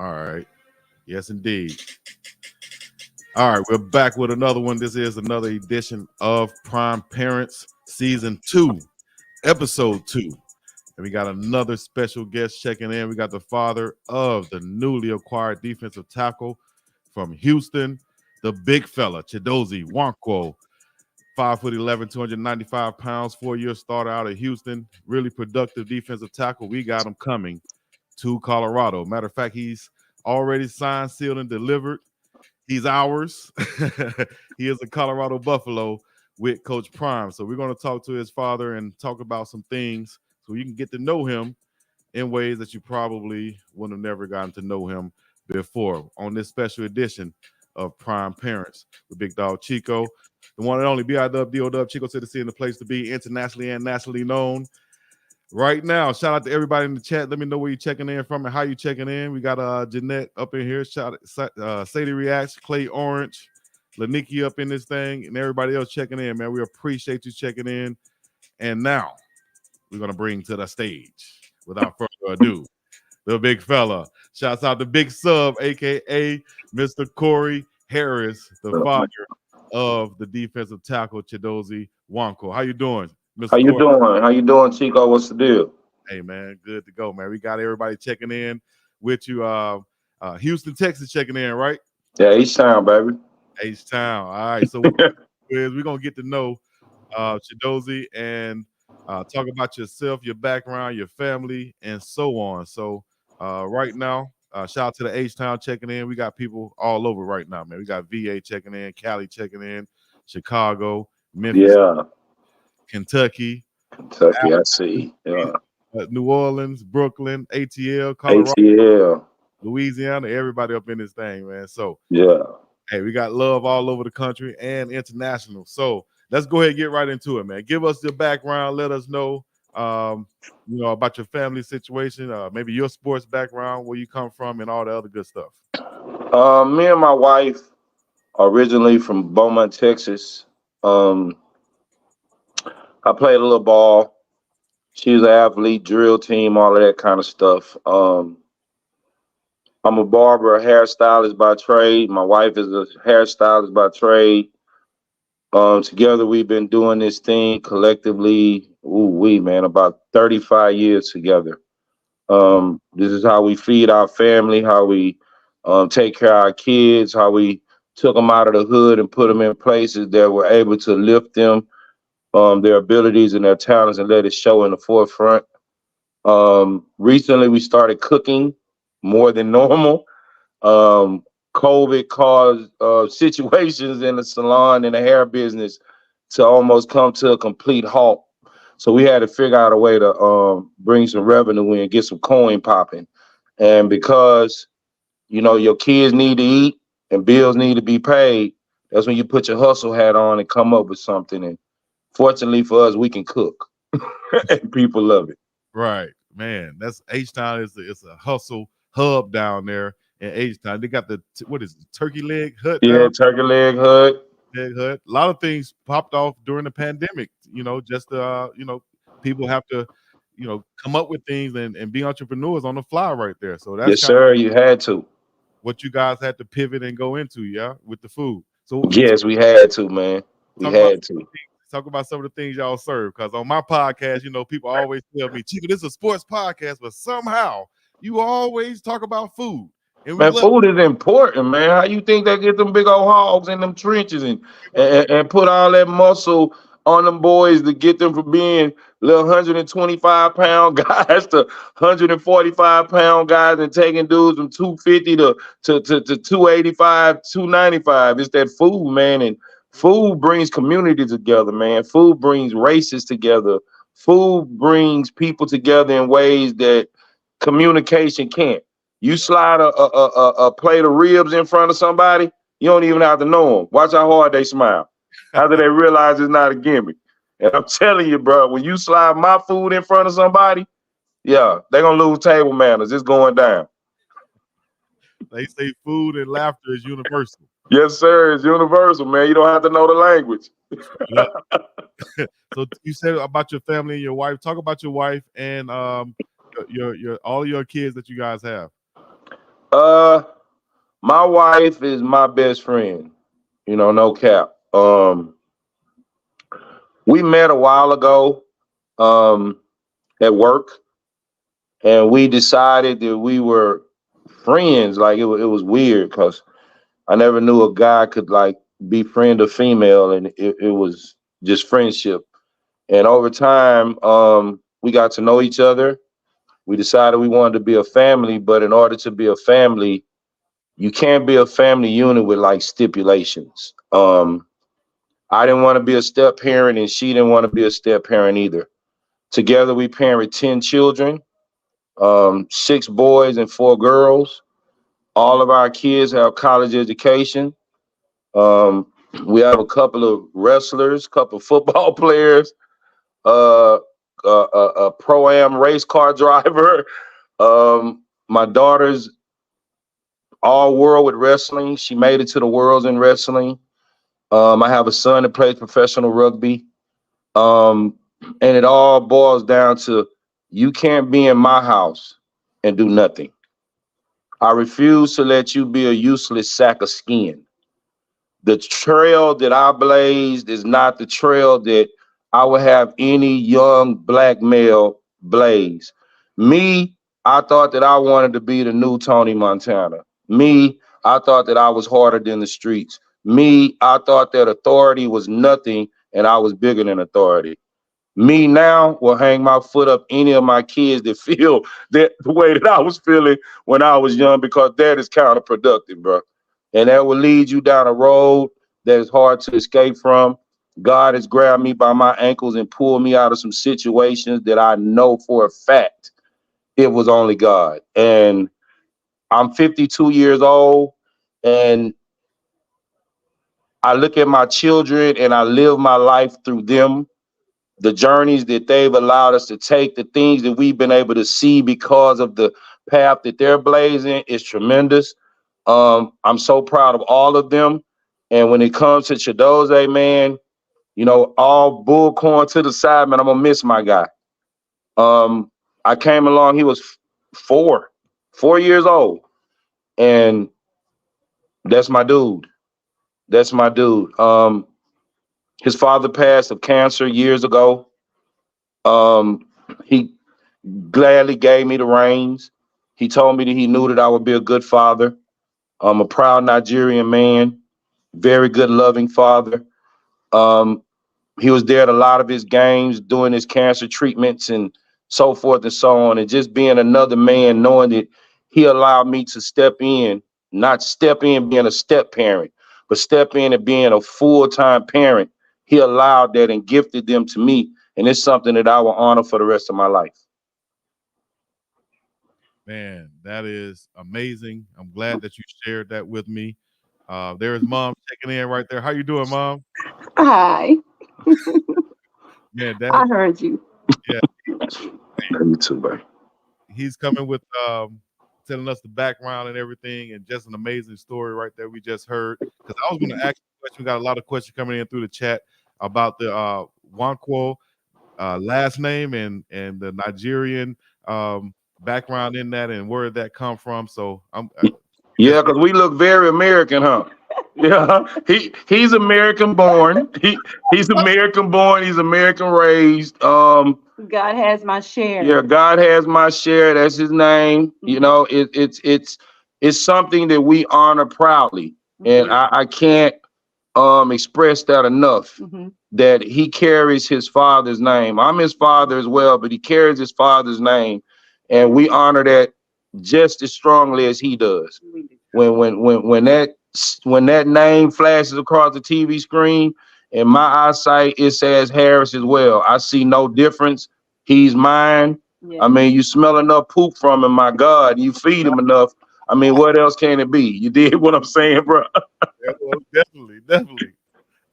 All right. Yes, indeed. All right, we're back with another one. This is another edition of Prime Parents Season 2, Episode 2. And we got another special guest checking in. We got the father of the newly acquired defensive tackle from Houston, the big fella, CHIDOZIE NWANKWO. 5'11", 295 pounds, 4-year starter out of Houston. Really productive defensive tackle. We got him coming to Colorado. Matter of fact, he's already signed, sealed, and delivered. He's ours. He is a Colorado Buffalo with Coach Prime. So we're going to talk to his father and talk about some things so you can get to know him in ways that you probably would have never gotten to know him before on this special edition of Prime Parents with BiggDoggChico. The one and only BiggDoggChico to the C and the place to be, internationally and nationally known. Right now, shout out to everybody in the chat. Let me know where you're checking in from and how you checking in. We got Jeanette up in here. Shout out Sadie Reacts, Clay Orange, Laniki up in this thing, and everybody else checking in, man. We appreciate you checking in. And now we're gonna bring to the stage, without further ado, the big fella. Shouts out to Big Sub, aka Mr. Corey Harris, the father of the defensive tackle CHIDOZIE NWANKWO. How you doing, Mr. How you Corey? doing? How you doing, Chico? What's the deal? Hey, man, good to go, man. We got everybody checking in with you. Houston, Texas checking in, right? Yeah, H-Town, baby. H-Town. All right, so we're going to get to know CHIDOZIE and talk about yourself, your background, your family, and so on. So right now, shout out to the H-Town checking in. We got people all over right now, man. We got VA checking in, Cali checking in, Chicago, Memphis, Yeah, Kentucky, Kentucky, I see. Yeah, New Orleans, Brooklyn, ATL, Colorado, ATL. Louisiana, everybody up in this thing, man. So, Yeah. hey, we got love all over the country and international. So let's go ahead and get right into it, man. Give us your background. Let us know, about your family situation, maybe your sports background, where you come from, and all the other good stuff. Me and my wife originally from Beaumont, Texas. I played a little ball. She was an athlete, drill team, all of that kind of stuff. I'm a barber, a hairstylist by trade. My wife is a hairstylist by trade. Together we've been doing this thing collectively, man, about 35 years together. This is how we feed our family, how we take care of our kids, how we took them out of the hood and put them in places that were able to lift them, their abilities and their talents, and let it show in the forefront. Recently we started cooking more than normal. COVID caused situations in the salon and the hair business to almost come to a complete halt. So we had to figure out a way to bring some revenue in, get some coin popping. And because, your kids need to eat and bills need to be paid, that's when you put your hustle hat on and come up with something. And fortunately for us, we can cook and people love it. Right, man. That's H-Town. It's a hustle hub down there in H-Town. They got what is it, turkey leg hut? Yeah, turkey leg hut. A lot of things popped off during the pandemic, people have to, come up with things and be entrepreneurs on the fly right there. So that's yes, sir. You had to. What you guys had to pivot and go into, yeah, with the food. So yes, we had to, man. We had to. Talk about some of the things y'all serve, because on my podcast, people always tell me, Chico, this is a sports podcast, but somehow you always talk about food. And man, food is important, man. How you think they get them big old hogs in them trenches and put all that muscle on them boys to get them from being little 125-pound guys to 145-pound guys and taking dudes from 250 to 285, 295? It's that food, man. And food brings community together, man. Food brings races together. Food brings people together in ways that communication can't. You slide a plate of ribs in front of somebody, you don't even have to know them. Watch how hard they smile. After they realize it's not a gimmick. And I'm telling you, bro, when you slide my food in front of somebody, yeah, they're going to lose table manners. It's going down. They say food and laughter is universal. Yes, sir. It's universal, man. You don't have to know the language. So you said about your family and your wife. Talk about your wife and your all your kids that you guys have. My wife is my best friend. You know, no cap. We met a while ago at work, and we decided that we were friends. Like it was weird because I never knew a guy could like befriend a female, and it was just friendship. And over time, we got to know each other. We decided we wanted to be a family, but in order to be a family, you can't be a family unit with like stipulations. I didn't want to be a step parent, and she didn't want to be a step parent either. Together, we parent 10 children, 6 boys and 4 girls. All of our kids have college education. Um, we have a couple of wrestlers, couple of football players, uh, a pro-am race car driver. My daughter's all world with wrestling. She made it to the worlds in wrestling. I have a son that plays professional rugby. And it all boils down to you can't be in my house and do nothing. I refuse to let you be a useless sack of skin. The trail that I blazed is not the trail that I would have any young black male blaze. Me, I thought that I wanted to be the new Tony Montana. Me, I thought that I was harder than the streets. Me, I thought that authority was nothing and I was bigger than authority. Me now will hang my foot up any of my kids that feel that the way that I was feeling when I was young, because that is counterproductive, bro. And that will lead you down a road that is hard to escape from. God has grabbed me by my ankles and pulled me out of some situations that I know for a fact it was only God. And I'm 52 years old, and I look at my children and I live my life through them. The journeys that they've allowed us to take, the things that we've been able to see because of the path that they're blazing is tremendous. I'm so proud of all of them. And when it comes to Chidozie, man, you know, all bullcorn to the side, man, I'm gonna miss my guy. I came along, he was 4 years old, and that's my dude. That's my dude. His father passed of cancer years ago. He gladly gave me the reins. He told me that he knew that I would be a good father. I'm a proud Nigerian man, very good, loving father. Um, he was there at a lot of his games, doing his cancer treatments and so forth and so on. And just being another man, knowing that he allowed me to step in, not step in being a step parent, but step in and being a full-time parent. He allowed that and gifted them to me. And it's something that I will honor for the rest of my life. Man, that is amazing. I'm glad that you shared that with me. There is Mom checking in right there. How you doing, Mom? Hi. Yeah, I heard you. Yeah. Me too, buddy. He's coming with telling us the background and everything, and just an amazing story right there we just heard. Because I was going to ask you a question. We got a lot of questions coming in through the chat about the NWANKWO last name and the Nigerian background in that and where did that come from. So yeah, because we look very American, huh? Yeah, he's American born. He's American born. He's American raised. God has my share. Yeah, God has my share. That's his name. Mm-hmm. You know, it's something that we honor proudly, and I can't express that enough. Mm-hmm. That he carries his father's name. I'm his father as well, but he carries his father's name, and we honor that just as strongly as he does. When that name flashes across the TV screen, in my eyesight, it says Harris as well. I see no difference. He's mine. Yeah. I mean, you smell enough poop from him, my God. You feed him enough. I mean, what else can it be? You did what I'm saying, bro? Yeah, well, definitely.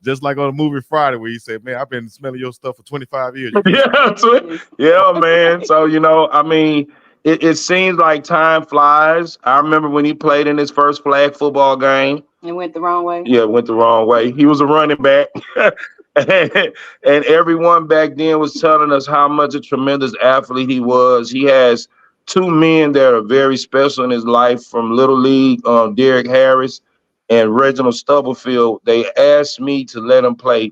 Just like on the movie Friday, where you said, "Man, I've been smelling your stuff for 25 years." Yeah, man. So you know, I mean, it seems like time flies. I remember when he played in his first flag football game. It went the wrong way. Yeah, it went the wrong way. He was a running back. And everyone back then was telling us how much a tremendous athlete he was. He has two men that are very special in his life from Little League, Derek Harris and Reginald Stubblefield. They asked me to let him play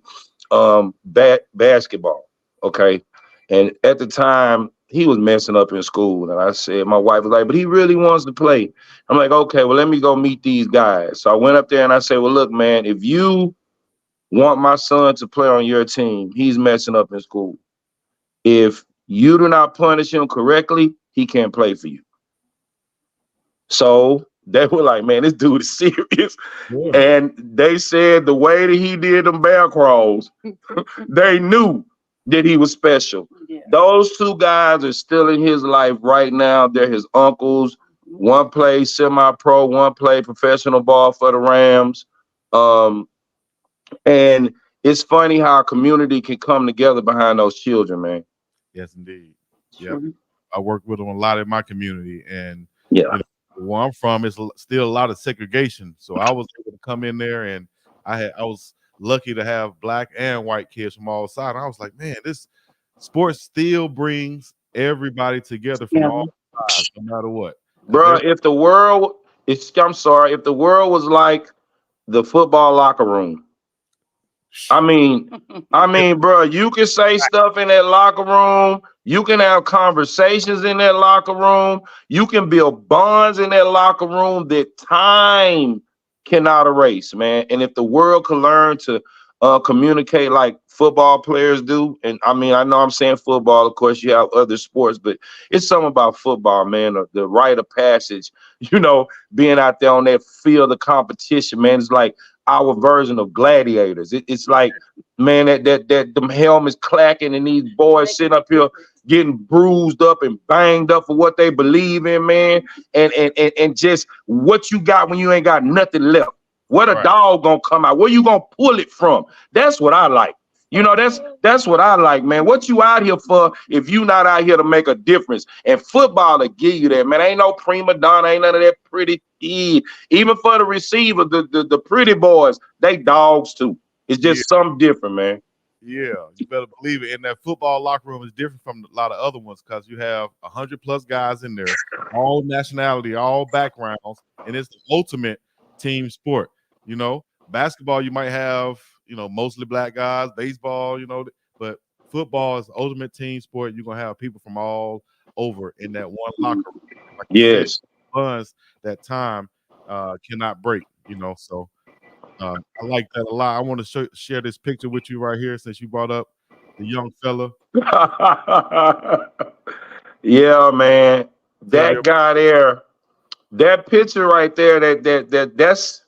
basketball. Okay. And at the time, he was messing up in school. And I said, my wife was like, but he really wants to play. I'm like, okay, well, let me go meet these guys. So I went up there and I said, well, look, man, if you want my son to play on your team, he's messing up in school. If you do not punish him correctly, he can't play for you. So they were like, man, this dude is serious. Yeah. And they said the way that he did them bear crawls, they knew that he was special. Yeah. Those two guys are still in his life right now. They're his uncles. One plays semi-pro, one played professional ball for the Rams. And it's funny how a community can come together behind those children, man. Yes, indeed. Yeah, I work with them a lot in my community, and yeah, you know, where I'm from is still a lot of segregation. So I was able to come in there, and I was lucky to have black and white kids from all sides. I was like, man, this sport still brings everybody together from all sides, no matter what. Bro, if the world was like the football locker room. I mean, bro, you can say stuff in that locker room. You can have conversations in that locker room. You can build bonds in that locker room that time cannot erase, man. And if the world could learn to communicate like football players do, and I mean, I know I'm saying football, of course, you have other sports, but it's something about football, man, the rite of passage, you know, being out there on that field of competition, man. It's like our version of gladiators. It's like, man, that them helmets clacking and these boys sitting up here getting bruised up and banged up for what they believe in, man. And just what you got when you ain't got nothing left. What a dog gonna come out? Where you gonna pull it from? That's what I like. You know, that's what I like, man. What you out here for if you not out here to make a difference? And football will give you that, man. Ain't no prima donna, ain't none of that pretty kid. Even for the receiver, the pretty boys, they dogs too. It's just something different, man. Yeah, you better believe it. And that football locker room is different from a lot of other ones because you have 100+ guys in there, all nationality, all backgrounds, and it's the ultimate team sport. You know, basketball, you might have, you know, mostly black guys, baseball, you know, but football is the ultimate team sport. You're going to have people from all over in that one locker room. Like yes. Said, that time cannot break, you know, so I like that a lot. I want to share this picture with you right here since you brought up the young fella. Yeah, man. That guy there, that picture right there, that's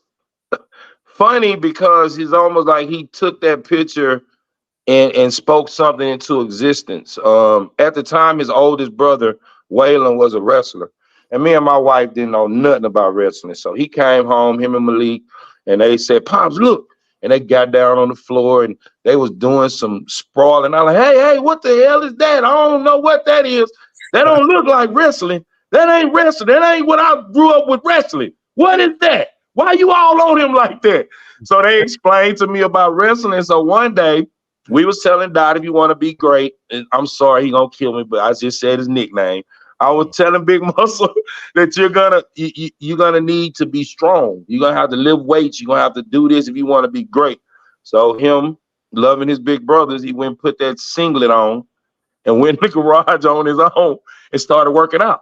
funny because he's almost like he took that picture and spoke something into existence. At the time, his oldest brother, Waylon, was a wrestler. And me and my wife didn't know nothing about wrestling. So he came home, him and Malik, and they said, Pops, look. And they got down on the floor and they was doing some sprawling. I'm like, hey, what the hell is that? I don't know what that is. That don't look like wrestling. That ain't wrestling. That ain't what I grew up with wrestling. What is that? Why you all on him like that? So they explained to me about wrestling. So one day we was telling Dot, if you want to be great, and I'm sorry he gonna kill me, but I just said his nickname. I was telling Big Muscle that you're gonna need to be strong. You're gonna have to lift weights. You're gonna have to do this if you want to be great. So him loving his big brothers, he went and put that singlet on and went in the garage on his own and started working out.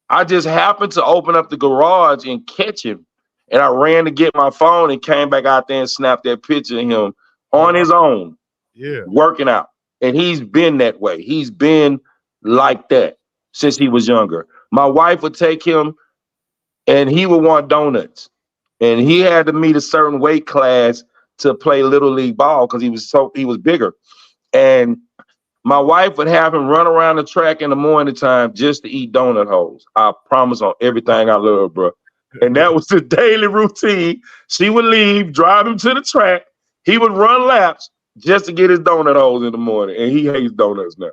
I just happened to open up the garage and catch him. And I ran to get my phone and came back out there and snapped that picture of him on his own, working out. And he's been that way. He's been like that since he was younger. My wife would take him and he would want donuts. And he had to meet a certain weight class to play little league ball because he was bigger. And my wife would have him run around the track in the morning time just to eat donut holes. I promise on everything I love, bro. And that was the daily routine. She would leave, drive him to the track. He would run laps just to get his donut holes in the morning. And he hates donuts now.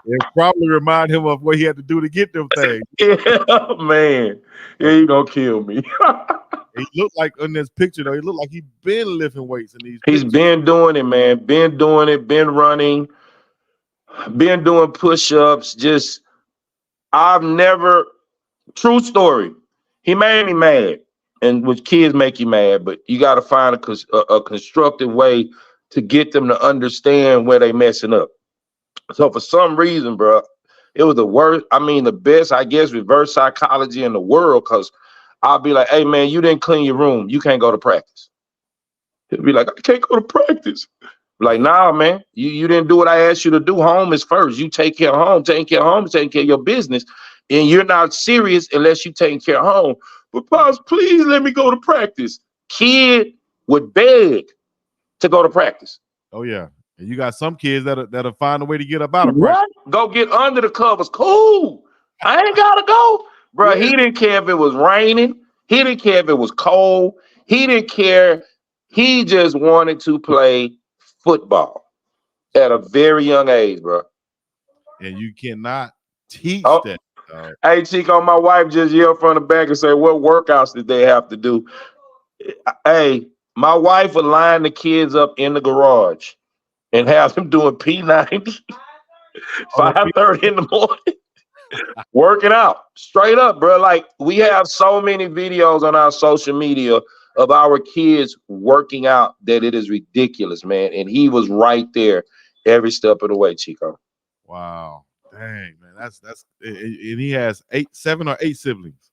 It probably remind him of what he had to do to get them things. Yeah, man. Yeah, he gonna kill me. He looked like in this picture, though, he looked like he been lifting weights in these He's pictures. Been doing it, man. Been doing it, been running. been doing push-ups. Just I've never. True story. He made me mad, and which kids make you mad, but you got to find a constructive way to get them to understand where they messing up. So for some reason, bro, it was the worst. I mean, the best, I guess, reverse psychology in the world. Cause I'll be like, "Hey, man, you didn't clean your room. You can't go to practice." He'll be like, "I can't go to practice." Like, nah, man, you didn't do what I asked you to do. Home is first. You take care of home. Taking care of home is taking care of your business. And you're not serious unless you taking care of home. But Pops, please let me go to practice. Kid would beg to go to practice. Oh yeah. And you got some kids that'll find a way to get up out of What? practice. Go get under the covers. Cool. I ain't gotta go. Bro, Yeah. he didn't care if it was raining. He didn't care if it was cold. He didn't care. He just wanted to play football at a very young age, bro. And you cannot teach Oh. that. Hey, Chico, my wife just yelled from the back and said, what workouts did they have to do? Hey, my wife would line the kids up in the garage and have them doing P90, 5:30 in the morning, working out straight up, bro. Like, we have so many videos on our social media of our kids working out that it is ridiculous, man. And he was right there every step of the way, Chico. Wow. Dang, man. That's and he has 7 or 8 siblings.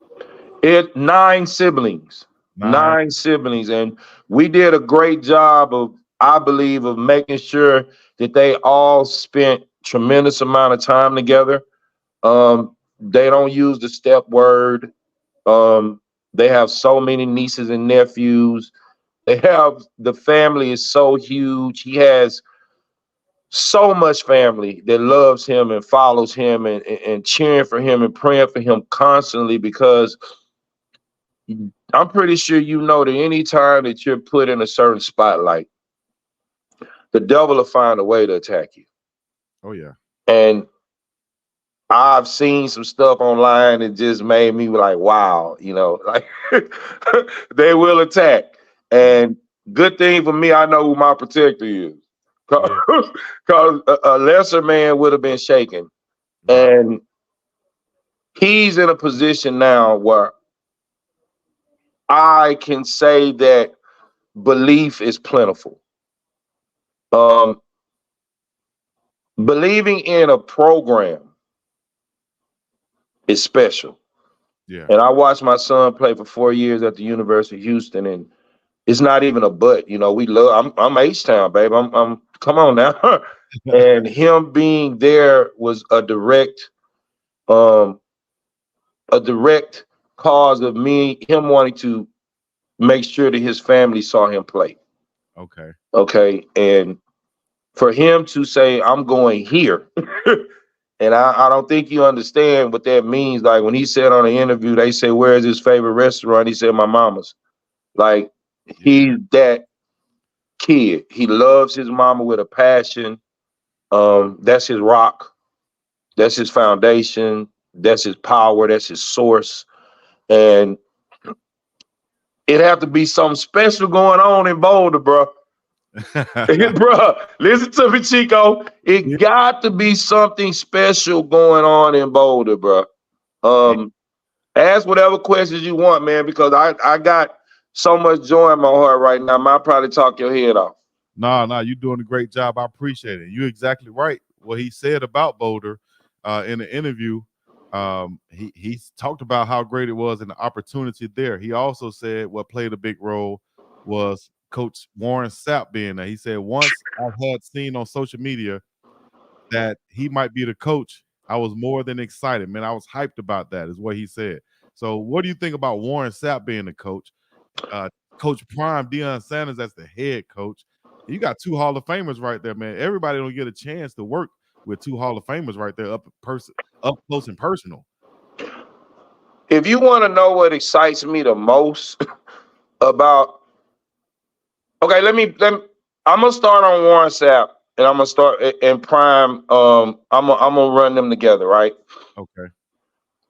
9 siblings. 9 siblings. And we did a great job of, I believe, of making sure that they all spent tremendous amount of time together. They don't use the step word. They have so many nieces and nephews. The family is so huge. He has so much family that loves him and follows him and cheering for him and praying for him constantly, because I'm pretty sure you know that any time that you're put in a certain spotlight, the devil will find a way to attack you. Oh yeah. And I've seen some stuff online that just made me like, wow, like they will attack. And good thing for me, I know who my protector is. Because a lesser man would have been shaken. And he's in a position now where I can say that belief is plentiful. Believing in a program is special. Yeah. And I watched my son play for 4 years at the University of Houston, and it's not even a but. We love. I'm H-Town, babe. I'm come on now. And him being there was a direct cause of him wanting to make sure that his family saw him play. Okay. And for him to say, I'm going here, and I don't think you understand what that means. Like, when he said on the interview, they say, where's his favorite restaurant? He said, my mama's. Like, he's that kid. He loves his mama with a passion. That's his rock. That's his foundation. That's his power. That's his source. And it have to be something special going on in Boulder, bro. Bro, listen to me, Chico. It got to be something special going on in Boulder, bro. Ask whatever questions you want, man, because I got so much joy in my heart right now. I might probably talk your head off. No, you're doing a great job. I appreciate it. You're exactly right. What he said about Boulder in the interview, he talked about how great it was and the opportunity there. He also said what played a big role was Coach Warren Sapp being there. He said, once I had seen on social media that he might be the coach, I was more than excited, man. I was hyped about that, is what he said. So what do you think about Warren Sapp being the coach? Coach Prime, Deion Sanders as the head coach. You got 2 Hall of Famers right there, man. Everybody don't get a chance to work with 2 Hall of Famers right there up close and personal. If you want to know what excites me the most about, okay, I'm gonna start on Warren Sapp, and I'm gonna start in Prime. I'm gonna run them together, right? Okay.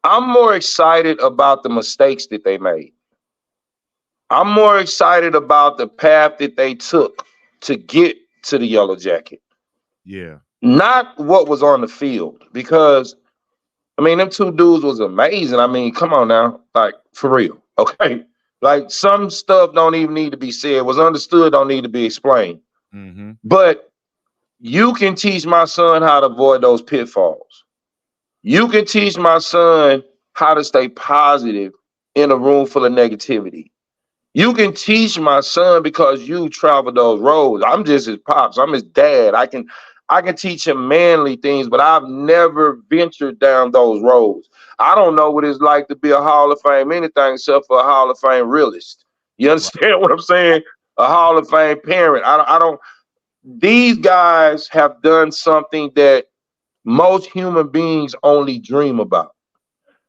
I'm more excited about the mistakes that they made. I'm more excited about the path that they took to get to the Yellow Jacket. Yeah. Not what was on the field, because I mean, them two dudes was amazing. I mean, come on now, like for real, okay? Like some stuff don't even need to be said. Was understood, don't need to be explained. Mm-hmm. But you can teach my son how to avoid those pitfalls. You can teach my son how to stay positive in a room full of negativity. You can teach my son because you travel those roads. I'm just his pops. I'm his dad. I can teach him manly things, but I've never ventured down those roads. I don't know what it's like to be a Hall of Fame anything except for a Hall of Fame realist. You understand what I'm saying? A Hall of Fame parent. I don't. These guys have done something that most human beings only dream about.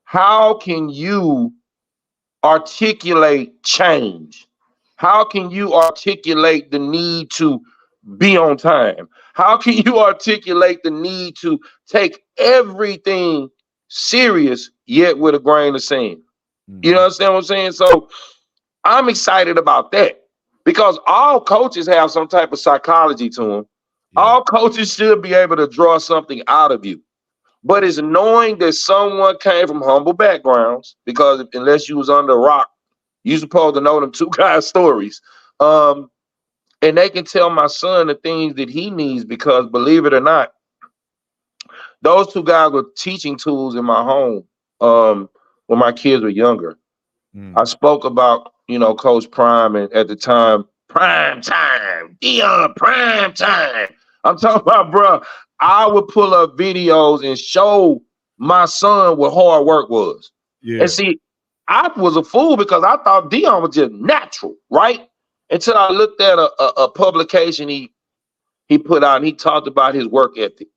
How can you articulate change? How can you articulate the need to be on time? How can you articulate the need to take everything serious yet with a grain of sand? You Mm-hmm. understand what I'm saying? So I'm excited about that because all coaches have some type of psychology to them. Yeah. All coaches should be able to draw something out of you. But it's knowing that someone came from humble backgrounds, because unless you was under a rock, you supposed to know them two guys' stories. And they can tell my son the things that he needs, because believe it or not, those two guys were teaching tools in my home when my kids were younger. I spoke about, Coach Prime, and at the time, prime time, Dion, prime time. I'm talking about, bro, I would pull up videos and show my son what hard work was. Yeah. And see, I was a fool because I thought Dion was just natural, right? Until I looked at a publication he put out, and he talked about his work ethic.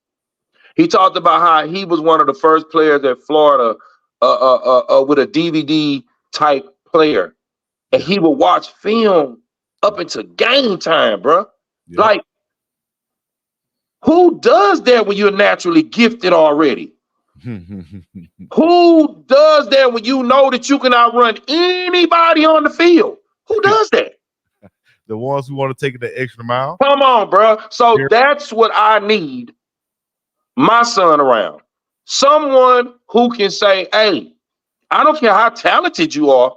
He talked about how he was one of the first players at Florida with a DVD type player, and he would watch film up into game time, bro. Yep. Like, who does that when you're naturally gifted already? Who does that when you know that you can outrun anybody on the field? Who does that? The ones who want to take it the extra mile. Come on, bro. So that's what I need my son around. Someone who can say, hey, I don't care how talented you are,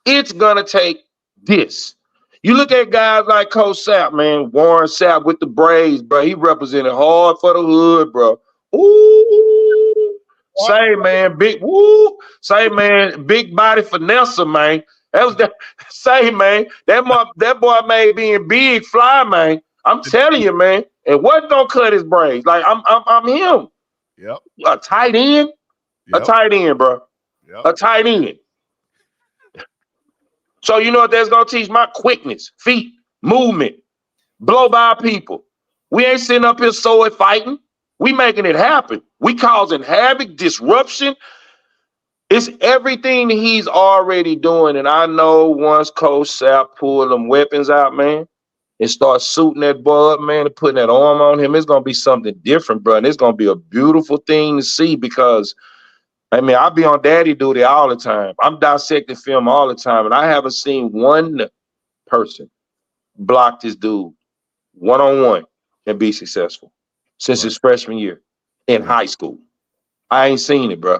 it's gonna take this. You look at guys like Coach Sapp, man, Warren Sapp with the Braves, bro. He represented hard for the hood, bro. Ooh, say man, big woo, say man, big body finesse, man. That was that. Say man, that boy made being big fly, man. I'm telling you, man. And what don't cut his braids? Like I'm him. Yep. A tight end, a tight end, bro. Yep. A tight end. So you know what that's gonna teach? My quickness, feet, movement, blow by people. We ain't sitting up here sword fighting. We making it happen. We causing havoc, disruption. It's everything that he's already doing. And I know once Coach Sapp pull them weapons out, man, and start suiting that boy up, man, and putting that arm on him, it's gonna be something different, bro. And it's gonna be a beautiful thing to see, because I mean, I be on daddy duty all the time. I'm dissecting film all the time, and I haven't seen one person block this dude one-on-one and be successful since his freshman year in high school. I ain't seen it, bro.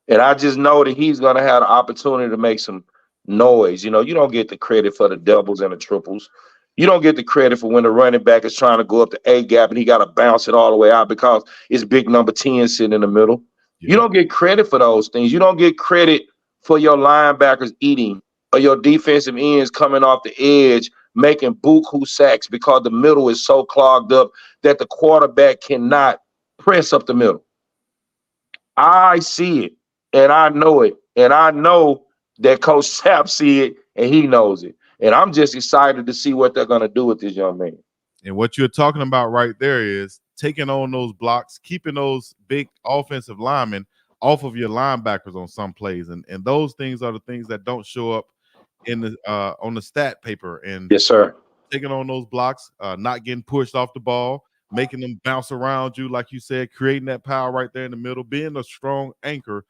And I just know that he's going to have the opportunity to make some noise. You know, you don't get the credit for the doubles and the triples. You don't get the credit for when the running back is trying to go up the A gap and he got to bounce it all the way out because it's big number 10 sitting in the middle. You don't get credit for those things. You don't get credit for your linebackers eating or your defensive ends coming off the edge making buku sacks because the middle is so clogged up that the quarterback cannot press up the middle. I see it and I know it. And I know that Coach Sapp see it and he knows it. And I'm just excited to see what they're going to do with this young man. And what you're talking about right there is taking on those blocks, keeping those big offensive linemen off of your linebackers on some plays. And those things are the things that don't show up in the on the stat paper. And yes, sir. Taking on those blocks, not getting pushed off the ball, making them bounce around you, like you said, creating that power right there in the middle, being a strong anchor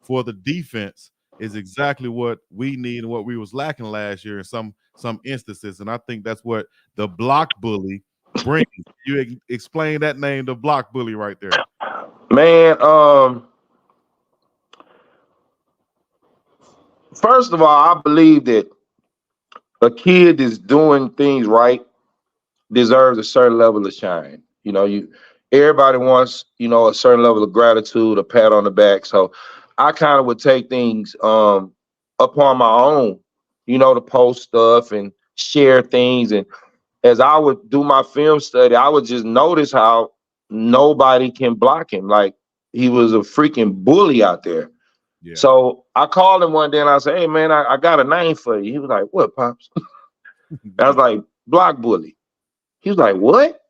for the defense is exactly what we need and what we was lacking last year in some instances. And I think that's what the block bully Bring you explain that name, the block bully right there. Man, first of all, I believe that a kid that's doing things right deserves a certain level of shine. Everybody wants, a certain level of gratitude, a pat on the back. So I kind of would take things upon my own, to post stuff and share things. And as I would do my film study, I would just notice how nobody can block him. Like he was a freaking bully out there. Yeah. So I called him one day and I said, "Hey man, I got a name for you." He was like, "What, Pops?" I was like, "Block bully." He was like, "What?"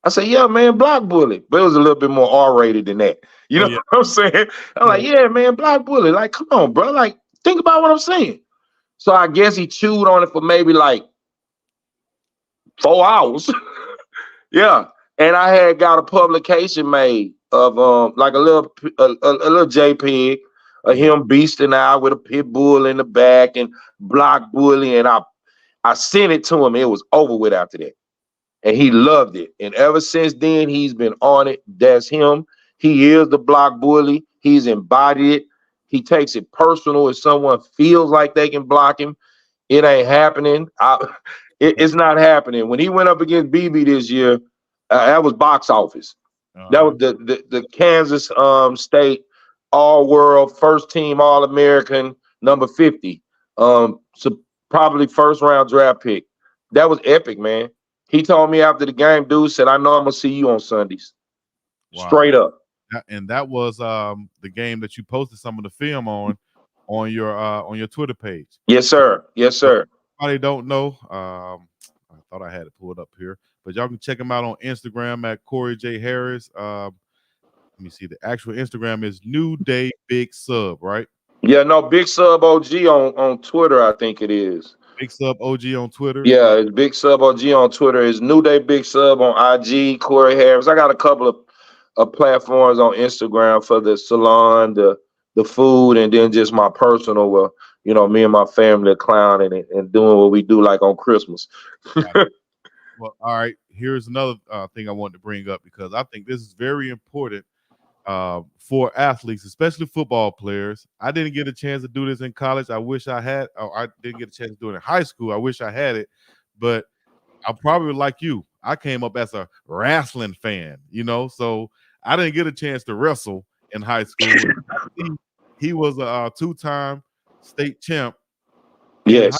I said, "Yeah, man, block bully." But it was a little bit more R-rated than that. You know what I'm saying? I'm like, "Yeah, man, block bully." Like, come on, bro. Like, think about what I'm saying. So I guess he chewed on it for maybe like 4 hours. Yeah. And I had got a publication made of like a little JPEG of him beasting out with a pit bull in the back and block bully. And I sent it to him. It was over with after that. And he loved it. And ever since then, he's been on it. That's him. He is the block bully. He's embodied it. He takes it personal if someone feels like they can block him. It ain't happening. It's not happening. When he went up against BB this year, that was box office. That was the Kansas State All-World, first team All-American, number 50. So probably first round draft pick. That was epic, man. He told me after the game, dude said, "I know I'm gonna see you on Sundays." Wow. Straight up. And that was the game that you posted some of the film on your Twitter page. Yes, sir. Yes, sir. Everybody don't know. I thought I had it pulled up here, but y'all can check him out on Instagram at Corey J. Harris. Let me see. The actual Instagram is New Day Big Sub, right? Yeah, no, Big Sub OG on Twitter, I think it is. Big Sub OG on Twitter. Yeah, it's Big Sub OG on Twitter. It's New Day Big Sub on IG, Corey Harris. I got a couple of platforms on Instagram for the salon, the food, and then just my personal, me and my family are clowning and doing what we do like on Christmas. Well, all right. Here's another thing I wanted to bring up because I think this is very important for athletes, especially football players. I didn't get a chance to do this in college. I wish I had. I didn't get a chance to do it in high school. I wish I had it, but I'm probably like you. I came up as a wrestling fan, so I didn't get a chance to wrestle in high school. He was a two-time state champ. Yes.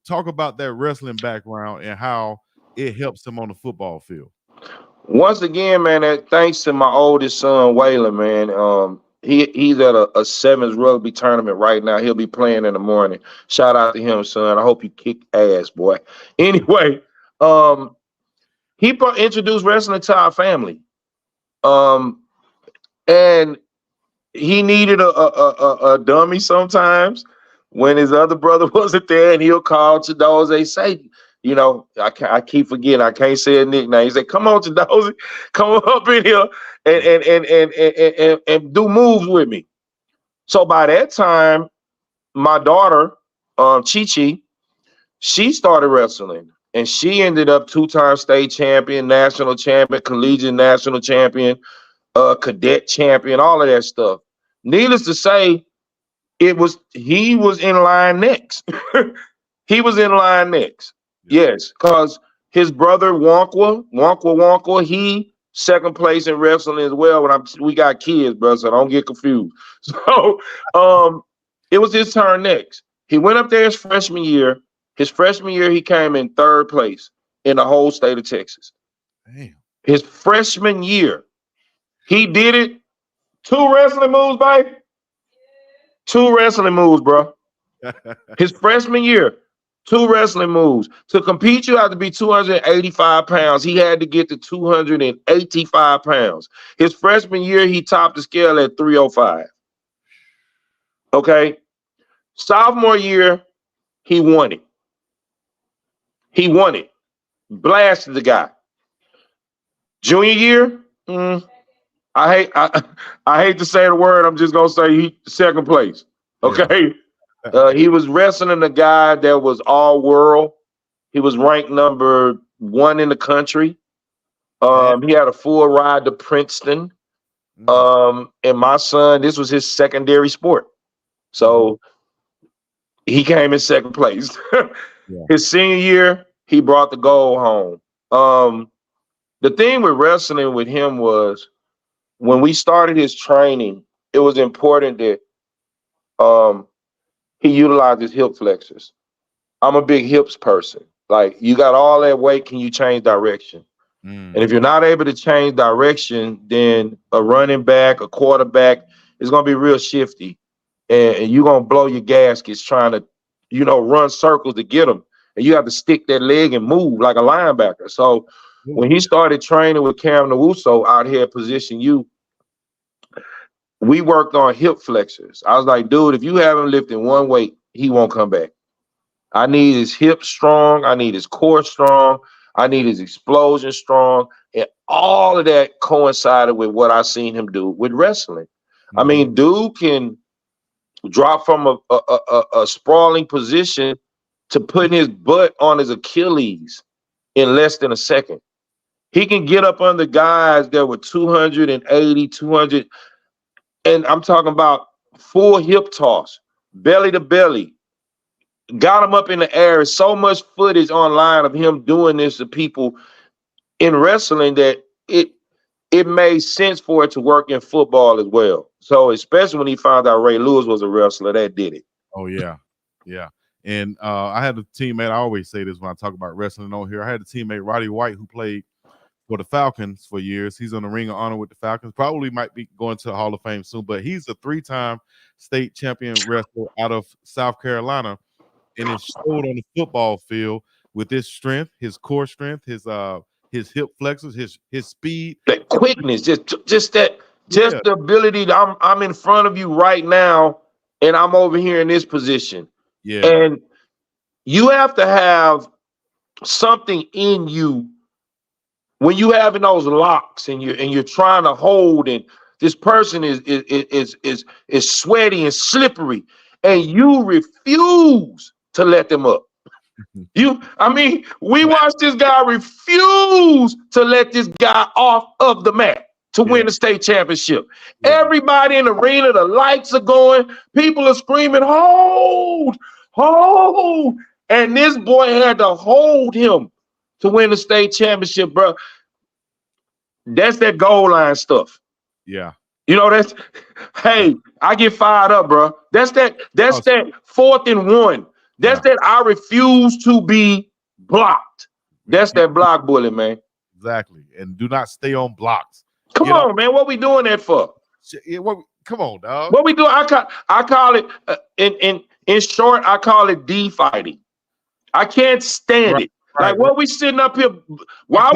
Talk about that wrestling background and how it helps him on the football field. Once again, man, thanks to my oldest son, Waylon, man. He's at a sevens rugby tournament right now. He'll be playing in the morning. Shout out to him, son. I hope you kick ass, boy. Anyway, he introduced wrestling to our family. And he needed a dummy sometimes when his other brother wasn't there, and he'll call CHIDOZIE, say, I keep forgetting, I can't say a nickname. He said, "Come on, CHIDOZIE, come up in here and do moves with me." So by that time, my daughter, Chidi, she started wrestling, and she ended up two-time state champion, national champion, collegiate national champion, cadet champion, all of that stuff. Needless to say, he was in line next. He was in line next. Yes, because his brother Wonkwo, he second place in wrestling as well. We got kids, bro, so don't get confused. So it was his turn next. He went up there his freshman year. His freshman year, he came in third place in the whole state of Texas. Damn. His freshman year, he did it. 2 wrestling moves, baby. 2 wrestling moves, bro. His freshman year. 2 wrestling moves. To compete, you have to be 285 pounds. He had to get to 285 pounds. His freshman year, he topped the scale at 305. Okay? Sophomore year, he won it. He won it. Blasted the guy. Junior year, I hate to say the word. I'm just gonna say he second place. Okay. He was wrestling a guy that was all world. He was ranked number 1 in the country. He had a full ride to Princeton. And my son, this was his secondary sport. So he came in second place. His senior year, he brought the gold home. The thing with wrestling with him was when we started his training, it was important that he utilized his hip flexors. I'm a big hips person. Like, you got all that weight, can you change direction? And if you're not able to change direction, then a running back, a quarterback is going to be real shifty. And you're going to blow your gaskets trying to, run circles to get them. And you have to stick that leg and move like a linebacker. So when he started training with Cam Newuso out here at Position U, we worked on hip flexors. I was like, dude, if you have him lifting one weight, he won't come back. I need his hips strong. I need his core strong. I need his explosion strong. And all of that coincided with what I seen him do with wrestling. I mean, dude can drop from a sprawling position to putting his butt on his Achilles in less than a second. He can get up under guys that were 280, 200. And I'm talking about full hip toss, belly to belly. Got him up in the air. So much footage online of him doing this to people in wrestling that it made sense for it to work in football as well. So especially when he found out Ray Lewis was a wrestler, that did it. Oh, yeah. Yeah. And I had a teammate, I always say this when I talk about wrestling on here. I had a teammate, Roddy White, who played for the Falcons for years. He's on the Ring of Honor with the Falcons. Probably might be going to the Hall of Fame soon, but he's a 3-time state champion wrestler out of South Carolina. And it showed on the football field with his strength, his core strength, his hip flexors, his speed, that quickness, just the ability to, I'm in front of you right now, and I'm over here in this position. Yeah, and you have to have something in you when you having those locks and you're trying to hold, and this person is sweaty and slippery, and you refuse to let them up. We watched this guy refuse to let this guy off of the mat to win the state championship. Everybody in the arena, the lights are going, people are screaming, hold, hold. And this boy had to hold him to win the state championship, bro. That's that goal line stuff. Yeah. That's, hey, I get fired up, bro. That's that 4th and 1. That's that I refuse to be blocked. That's that block bullet, man. Exactly. And do not stay on blocks. Come on, man. What we doing that for? Come on, dog. What we doing? I call it in short, I call it D-fighting. I can't stand it. Like, what we sitting up here? Why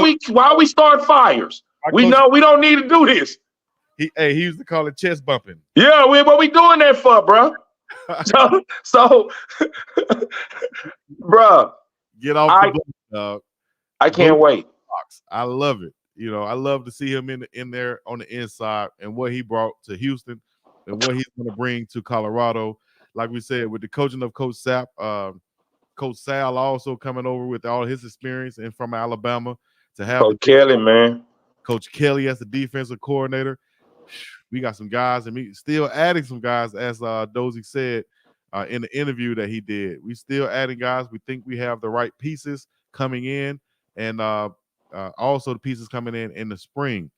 we start fires? We know we don't need to do this. He used to call it chest bumping. Yeah, what we doing that for, bro? so, bro, get off the block, dog. I can't wait. I love it. I love to see him in there on the inside and what he brought to Houston and what he's going to bring to Colorado. Like we said, with the coaching of Coach Sapp, Coach Sal also coming over with all his experience and from Alabama to have Coach Kelly, man. Coach Kelly as the defensive coordinator. We got some guys, and we still adding some guys, as Dozie said in the interview that he did. We still adding guys. We think we have the right pieces coming in, and also the pieces coming in the spring.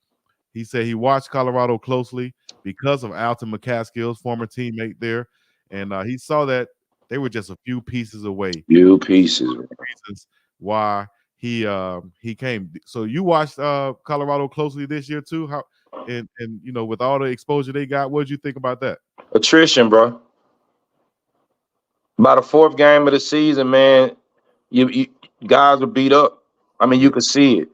He said he watched Colorado closely because of Alton McCaskill's former teammate there, and he saw that they were just a few pieces away. Few pieces. Reasons why he came. So you watched Colorado closely this year too. How? And with all the exposure they got, what did you think about that? Attrition, bro. By the 4th game of the season, man, you guys were beat up. I mean, you could see it.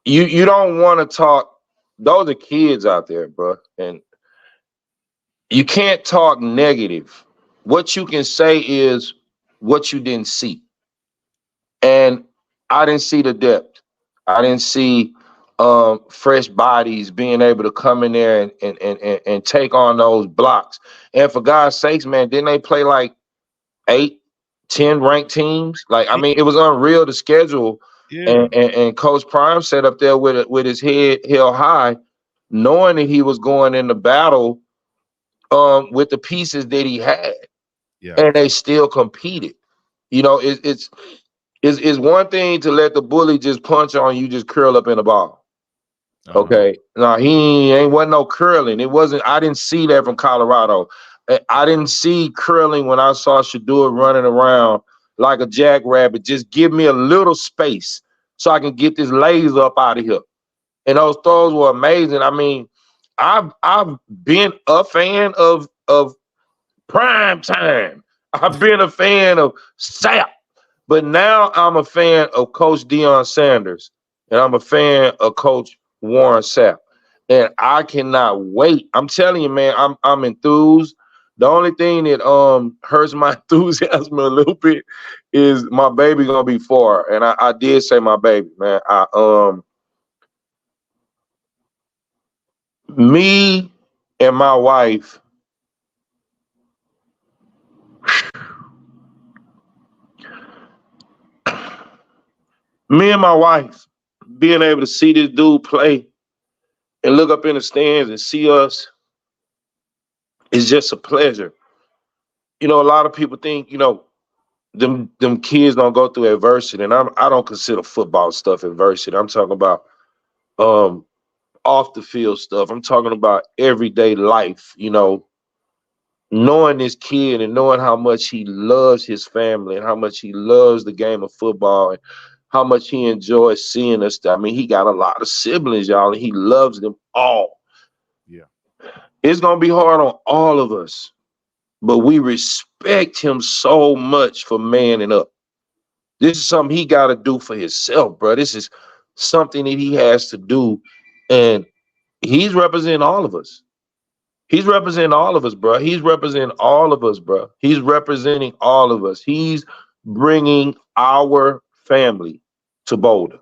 You don't want to talk. Those are kids out there, bro, and you can't talk negative. What you can say is what you didn't see, and I didn't see the depth. I didn't see fresh bodies being able to come in there and take on those blocks. And for God's sakes, man, didn't they play like 8, 10 ranked teams? Like, I mean, it was unreal, the schedule Yeah. And Coach Prime sat up there with his head held high, knowing that he was going into battle with the pieces that he had, Yeah. and they still competed. You know, it's one thing to let the bully just punch on you, just curl up in a ball. Okay. Now he wasn't no curling. It wasn't, I didn't see that from Colorado. I didn't see curling when I saw Shador running around like a jackrabbit. Just give me a little space so I can get this laser up out of here. And those throws were amazing. I mean, I've been a fan of prime time. I've been a fan of Sap. But now I'm a fan of Coach Deion Sanders, and I'm a fan of Coach Warren Sapp. And I cannot wait. I'm telling you, man, I'm enthused. The only thing that hurts my enthusiasm a little bit is my baby gonna be 4. And I did say my baby, man. Me and my wife, being able to see this dude play and look up in the stands and see us is just a pleasure. You know, a lot of people think, you know, them kids don't go through adversity, and I don't consider football stuff adversity. I'm talking about off the field stuff. I'm talking about everyday life, you know, knowing this kid and knowing how much he loves his family and how much he loves the game of football and how much he enjoys seeing us. I mean, he got a lot of siblings, y'all, and he loves them all. Yeah. It's gonna be hard on all of us, but we respect him so much for manning up. This is something he got to do for himself, bro. This is something that he has to do, and he's representing all of us. He's representing all of us, bro. He's representing all of us, bro. He's representing all of us. He's bringing our family to Boulder,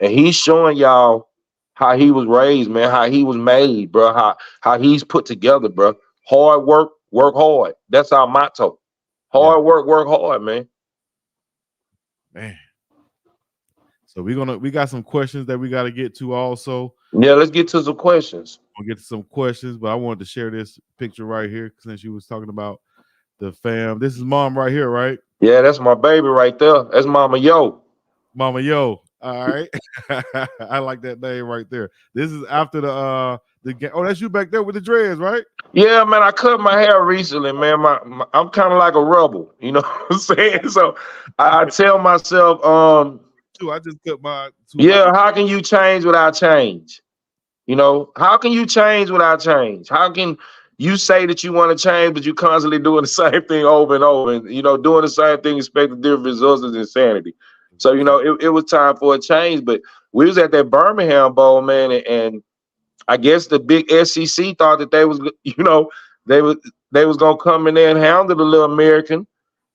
and he's showing y'all how he was raised, man. How he was made, bro. How he's put together, bro. Hard work, work hard. That's our motto. Hard work, work hard, man. Man. So we got some questions that we got to get to also. Yeah, let's get to some questions. We'll get to some questions, but I wanted to share this picture right here since you was talking about the fam. This is mom right here, right? Yeah, that's my baby right there. That's Mama Yo. Mama Yo. All right. I like that name right there. This is after the game. Oh, that's you back there with the dreads, right? Yeah, man, I cut my hair recently, man. I'm kind of like a rebel, you know what I'm saying? So I tell myself, I just cut my yeah, how can you change without change? You know, how can you change without change? How can you say that you want to change, but you constantly doing the same thing over and over, and you know, doing the same thing, expecting different results is insanity. So you know, it was time for a change. But we was at that Birmingham Bowl, man, and I guess the big SEC thought that they was, you know, they was gonna come in there and handle the little American,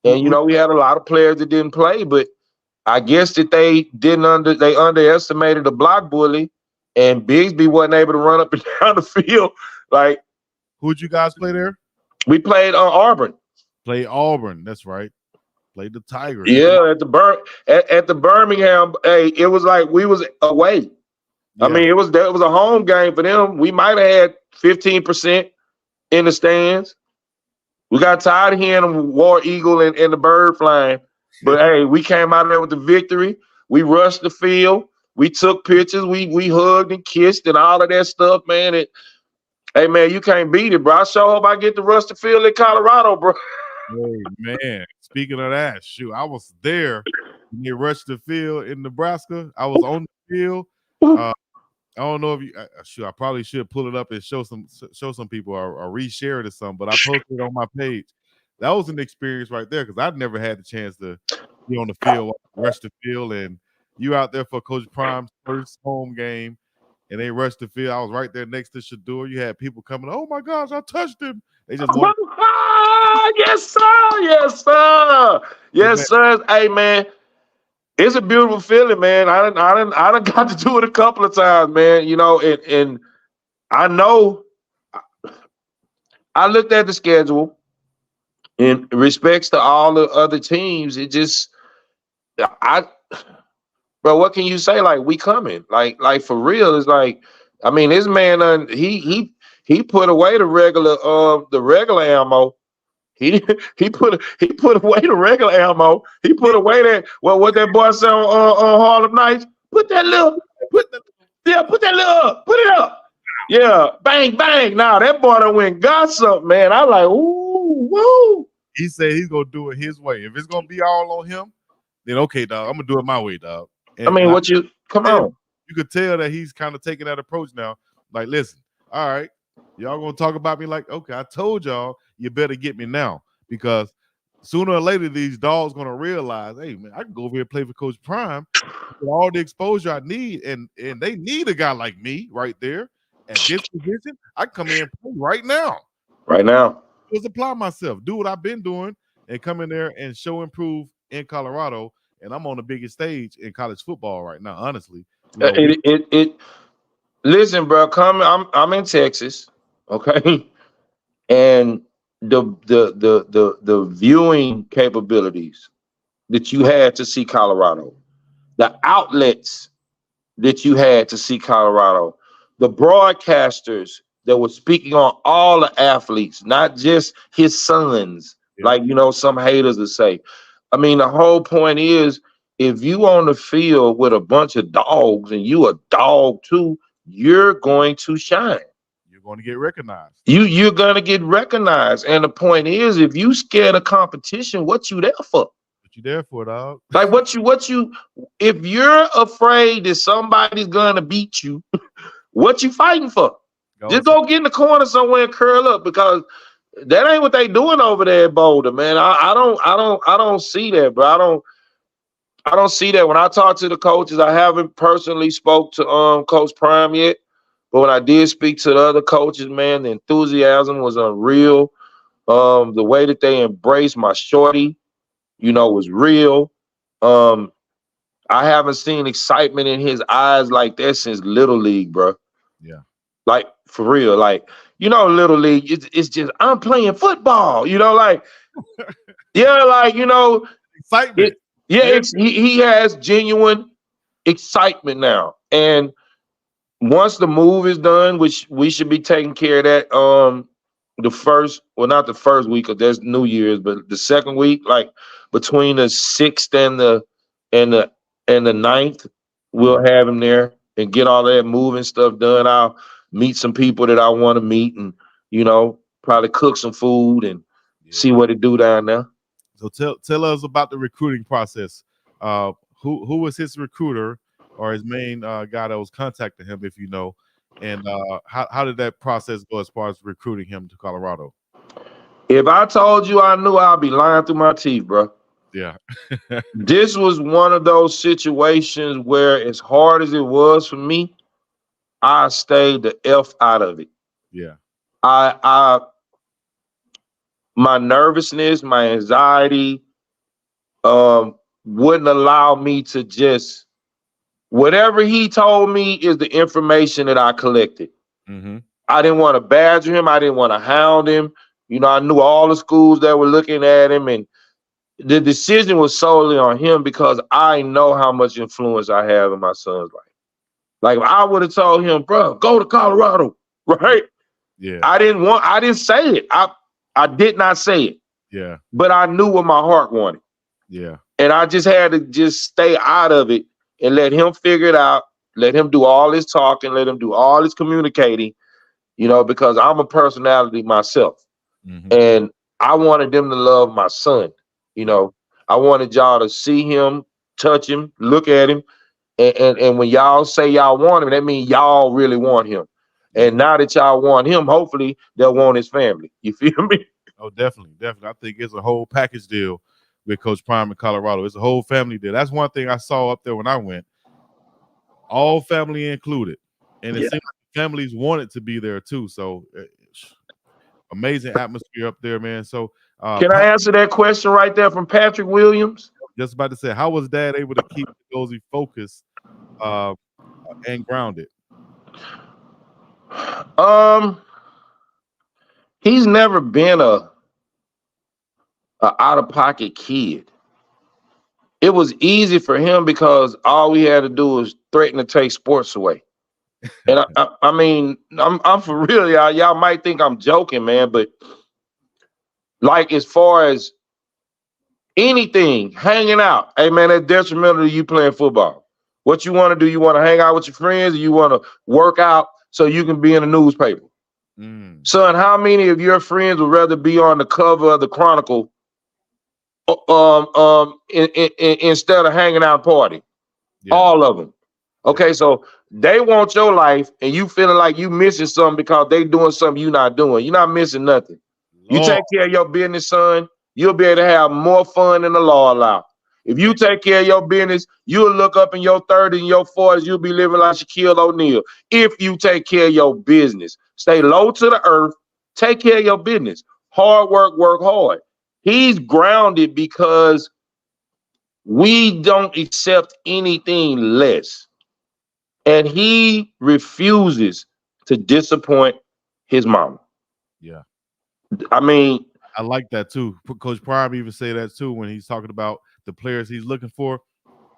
and you know, we had a lot of players that didn't play, but I guess that they underestimated the block bully, and Bigsby wasn't able to run up and down the field. Like, who'd you guys play there? We played Auburn. Play Auburn, that's right. Played the Tigers. Yeah, at the Birmingham. Hey, it was like we was away. Yeah. I mean, it was a home game for them. We might have had 15% in the stands. We got tired of hearing them War Eagle and the bird flying. But hey, we came out of there with the victory. We rushed the field. We took pictures. We hugged and kissed and all of that stuff, man. Hey, man, you can't beat it, bro. I sure hope I get to rush the field in Colorado, bro. Hey, man, speaking of that, shoot, I was there when they rushed the field in Nebraska. I was on the field. I don't know if you. I probably should pull it up and show some people or reshare it or something. But I posted it on my page. That was an experience right there because I'd never had the chance to be on the field, rush the field, and you out there for Coach Prime's first home game, and they rushed the field. I was right there next to Shador. You had people coming. Oh my gosh, I touched him. They just want. Yes, sir. Yes, sir. Yes, sir. Hey, man. It's a beautiful feeling, man. I done got to do it a couple of times, man. You know, and I know I looked at the schedule in respects to all the other teams. It just, bro, bro, what can you say? Like, we coming. Like for real, it's like, I mean, this man he put away the regular ammo. He put away the regular ammo. He put away that what that boy said on Harlem Nights. Put that little put that little up. Put it up. Yeah, bang bang. Now that boy done went got something, man. I like, ooh, woo. He said he's gonna do it his way. If it's gonna be all on him, then okay, dog. I'm gonna do it my way, dog. I mean, what you come on? You could tell that he's kind of taking that approach now. Like, listen, all right, y'all gonna talk about me like, okay, I told y'all you better get me now, because sooner or later these dogs gonna realize, hey man, I can go over here and play for Coach Prime with all the exposure I need, and they need a guy like me right there at this position. I can come in and play right now. Right now. Just apply myself, do what I've been doing, and come in there and show and prove in Colorado. And I'm on the biggest stage in college football right now, honestly. You know, Listen, bro, I'm in Texas, okay? And the viewing capabilities that you had to see Colorado, the outlets that you had to see Colorado, the broadcasters that were speaking on all the athletes, not just his sons, like, you know, some haters would say. I mean, the whole point is, if you on the field with a bunch of dogs and you a dog too, you're going to shine. You're going to get recognized. You're going to get recognized. And the point is, if you scared of competition, what you there for? What you there for, dog? Like if you're afraid that somebody's going to beat you, what you fighting for? Just go get in the corner somewhere and curl up, because that ain't what they doing over there at Boulder, man. I don't see that, bro. I don't see that. When I talk to the coaches, I haven't personally spoke to Coach Prime yet, but when I did speak to the other coaches, man, the enthusiasm was unreal. The way that they embraced my shorty, you know, was real. I haven't seen excitement in his eyes like that since Little League, bro. Yeah. Like, for real, like, you know, Little League, it's just, I'm playing football, you know, like, yeah, like, you know, excitement. He has genuine excitement now. And once the move is done, which we should be taking care of that, not the first week, because there's New Year's, but the second week, like between the 6th and the 9th, we'll have him there and get all that moving stuff done. I'll meet some people that I want to meet, and, you know, probably cook some food and see what it do down there. So tell us about the recruiting process. Who was his recruiter or his main guy that was contacting him, if you know, and how did that process go as far as recruiting him to Colorado? If I told you I knew, I'd be lying through my teeth, bro. Yeah. This was one of those situations where, as hard as it was for me, I stayed the F out of it. Yeah. My nervousness, my anxiety, wouldn't allow me to just, whatever he told me is the information that I collected. Mm-hmm. I didn't want to badger him. I didn't want to hound him. You know, I knew all the schools that were looking at him, and the decision was solely on him, because I know how much influence I have in my son's life. Like, if I would have told him, bro, go to Colorado, right? Yeah. I didn't say it. I did not say it. Yeah. But I knew what my heart wanted. Yeah. And I just had to just stay out of it and let him figure it out. Let him do all his talking. Let him do all his communicating, you know, because I'm a personality myself. Mm-hmm. And I wanted them to love my son. You know, I wanted y'all to see him, touch him, look at him. And when y'all say y'all want him, that means y'all really want him. And now that y'all want him, hopefully they'll want his family. You feel me? Oh, definitely. I think it's a whole package deal with Coach Prime in Colorado. It's a whole family deal. That's one thing I saw up there when I went. All family included. And it seems like families wanted to be there too. So amazing atmosphere up there, man. So can I answer that question right there from Patrick Williams? Just about to say, how was Dad able to keep CHIDOZIE focused and grounded? He's never been a out-of-pocket kid. it was easy for him because all we had to do was threaten to take sports away. And I mean, I'm for real, y'all. Y'all might think I'm joking, man, but like as far as anything, hanging out, hey man, that's detrimental to you playing football. What you want to do? You want to hang out with your friends, or you want to work out so you can be in the newspaper? Son, how many of your friends would rather be on the cover of the Chronicle instead of hanging out party? Yeah. All of them. Okay, so they want your life, and you feeling like you missing something because they doing something you not doing. You're not missing nothing. You take care of your business, son, you'll be able to have more fun than the law allow. If you take care of your business, you'll look up in your 30s and your 40s, you'll be living like Shaquille O'Neal. If you take care of your business, stay low to the earth, take care of your business. Hard work, work hard. He's grounded because we don't accept anything less. And he refuses to disappoint his mama. Yeah. I mean, I like that too. Coach Prime even say that too when he's talking about the players he's looking for.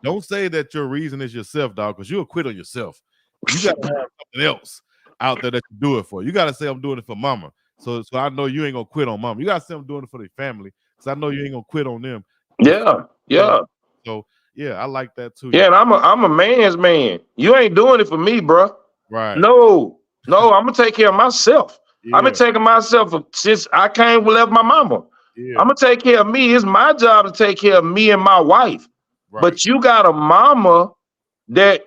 Don't say that your reason is yourself, dog, because you'll quit on yourself. You got to have something else out there that you do it for. You got to say, I'm doing it for mama. So I know you ain't going to quit on mama. You got to say, I'm doing it for the family, because I know you ain't going to quit on them. Yeah. So, yeah, I like that too. Yeah, and I'm a man's man. You ain't doing it for me, bro. Right. No, I'm going to take care of myself. Yeah. I've been taking myself since I came and left my mama. Yeah. I'm going to take care of me. It's my job to take care of me and my wife. Right. But you got a mama that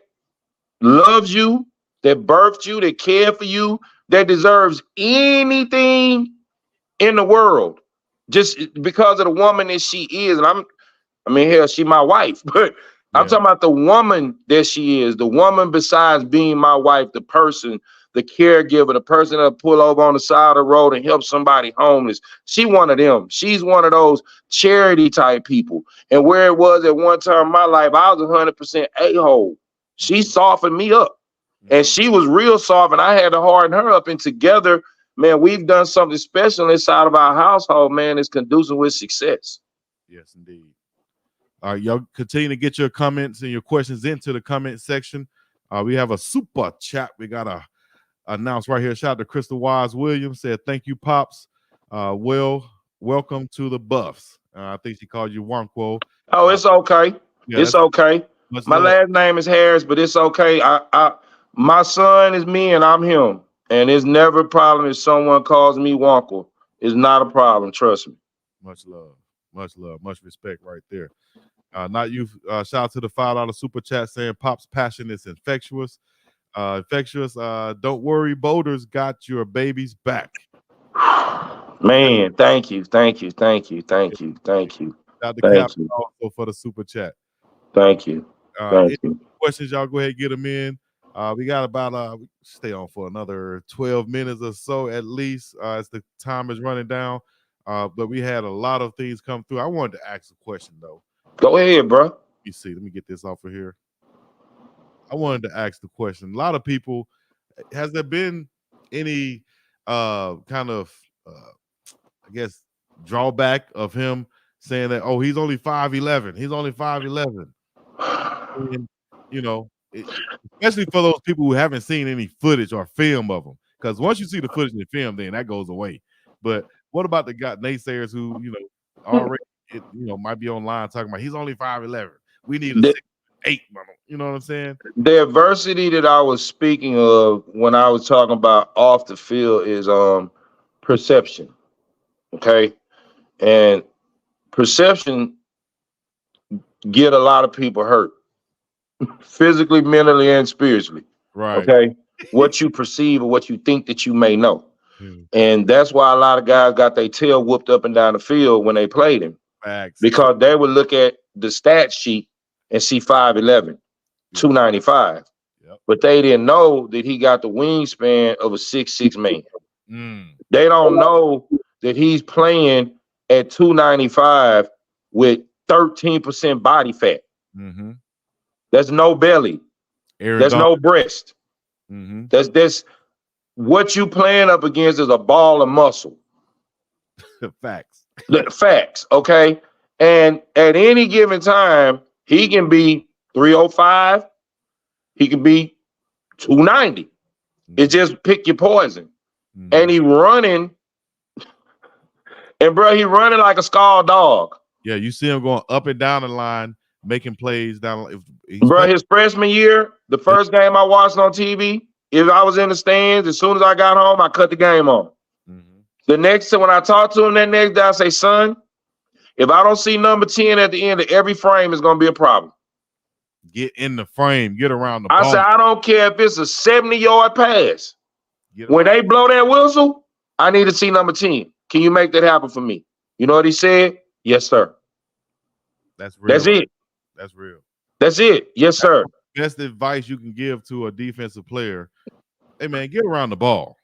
loves you, that birthed you, that cared for you, that deserves anything in the world just because of the woman that she is. And hell, she my wife, but I'm talking about the woman that she is, the woman besides being my wife, the person, the caregiver, the person that pull over on the side of the road and help somebody homeless. She one of them. She's one of those charity type people. And where it was at one time in my life, I was 100% a-hole. She softened me up. And she was real soft, and I had to harden her up. And together, man, we've done something special inside of our household, man. It's conducive with success. Yes, indeed. All right, y'all continue to get your comments and your questions into the comment section. We have a super chat. We got to announce right here. Shout out to Crystal Wise Williams. Said, thank you, Pops. Welcome to the Buffs. I think she called you WANKWO. Oh, it's okay. Yeah, it's okay. My last name is Harris, but it's okay. My son is me and I'm him. And it's never a problem if someone calls me WANKWO. It's not a problem. Trust me. Much love. Much respect right there. Not you. Shout out to the $5 super chat saying Pop's passion is infectious. Don't worry, Boulders got your baby's back. Man, thank you. Shout out to Cap also for the super chat. Thank you. Any questions, y'all go ahead and get them in. We got about stay on for another 12 minutes or so at least as the time is running down. But we had a lot of things come through. I wanted to ask a question though. Go ahead, bro. You see, let me get this off of here. I wanted to ask the question. A lot of people, has there been any kind of, I guess, drawback of him saying that, oh, he's only 5'11"? He's only 5'11". And, especially for those people who haven't seen any footage or film of him. Because once you see the footage and film, then that goes away. But what about the naysayers who, already might be online talking about he's only 5'11"? We need a 6'8", you know what I'm saying? The adversity that I was speaking of when I was talking about off the field is perception. Okay. And perception get a lot of people hurt. Physically, mentally, and spiritually. Right. Okay. What you perceive or what you think that you may know. And that's why a lot of guys got their tail whooped up and down the field when they played him. Facts. Because they would look at the stat sheet and see 5'11", 295. Yep. But they didn't know that he got the wingspan of a 6'6" man. They don't know that he's playing at 295 with 13% body fat. There's no belly. There's no breast. That's what you playing up against is a ball of muscle. Facts. Facts. Okay. And at any given time, he can be 305, he can be 290. It's just pick your poison. And he running, and bro, he running like a scarred dog. Yeah, you see him going up and down the line, making plays down. Bro, his freshman year, the first game I watched on TV, if I was in the stands, as soon as I got home, I cut the game on. The next time when I talked to him that next day, I say, son, if I don't see number 10 at the end of every frame, it's going to be a problem. Get in the frame, get around the ball. I said, I don't care if it's a 70-yard pass. When they blow that whistle, I need to see number 10. Can you make that happen for me? You know what he said? Yes, sir. That's real. That's it. That's real. That's it. Yes, sir. Best advice you can give to a defensive player. Hey, man, get around the ball.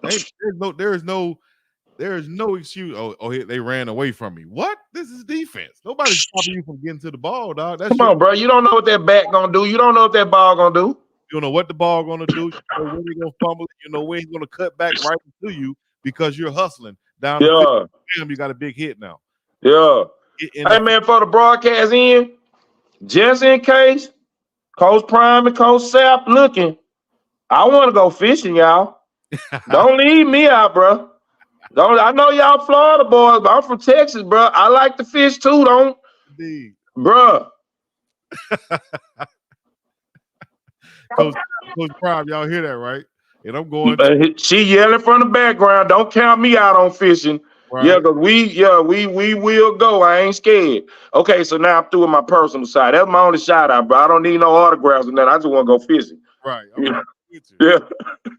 There is no excuse. Oh, they ran away from me. What? This is defense. Nobody's stopping you from getting to the ball, dog. Come on, bro. You don't know what that back gonna do. You don't know what that ball gonna do. You don't know what the ball gonna do. You know where they're gonna fumble. You know where he's gonna cut back right to you because you're hustling down. The field. You got a big hit now. Yeah. Hey, man, for the broadcast in, just in case, Coach Prime and Coach Sapp looking, I want to go fishing, y'all. Don't leave me out, bro. I know y'all Florida boys, but I'm from Texas, bro. I like to fish too, bro. Coach Prime, y'all hear that, right? And I'm going. She yelling from the background. Don't count me out on fishing. Right. Yeah, because we will go. I ain't scared. Okay, so now I'm through with my personal side. That's my only shout out, bro. I don't need no autographs and that. I just want to go fishing. Right. Yeah. Shout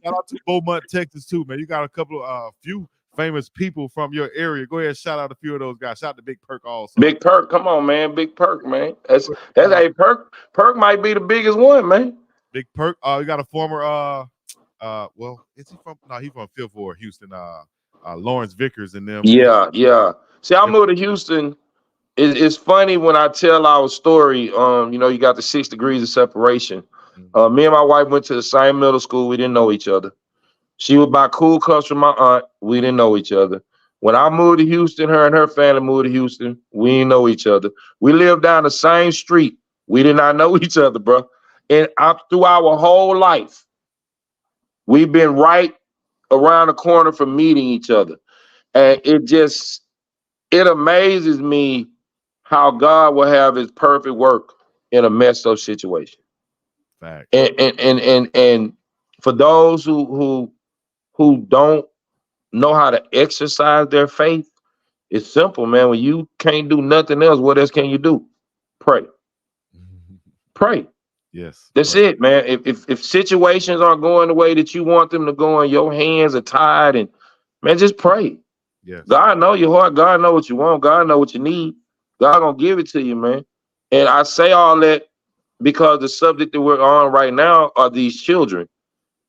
out to Beaumont, Texas, too, man. You got a couple of few famous people from your area. Go ahead, shout out a few of those guys. Shout out to Big Perk also. Big Perk, come on, man. Big Perk, man. That's a Perk. Perk might be the biggest one, man. Big Perk. You got a former well, is he from? No, he's from Fifth Ward, Houston. Lawrence Vickers and them. Yeah. See, I moved to Houston. It's funny when I tell our story. You got the 6 degrees of separation. Me and my wife went to the same middle school. We didn't know each other. She would buy cool cups from my aunt. We didn't know each other. When I moved to Houston, her and her family moved to Houston. We didn't know each other. We lived down the same street. We did not know each other, bro. And through our whole life, we've been right around the corner from meeting each other. And it amazes me how God will have his perfect work in a messed up situation. Fact. And for those who don't know how to exercise their faith, it's simple, man. When you can't do nothing else, what else can you do? Pray. Pray. Yes. That's it, man. If situations aren't going the way that you want them to go and your hands are tied, and man, just pray. Yes. God know your heart. God know what you want. God know what you need. God gonna give it to you, man. And I say all that because the subject that we're on right now are these children.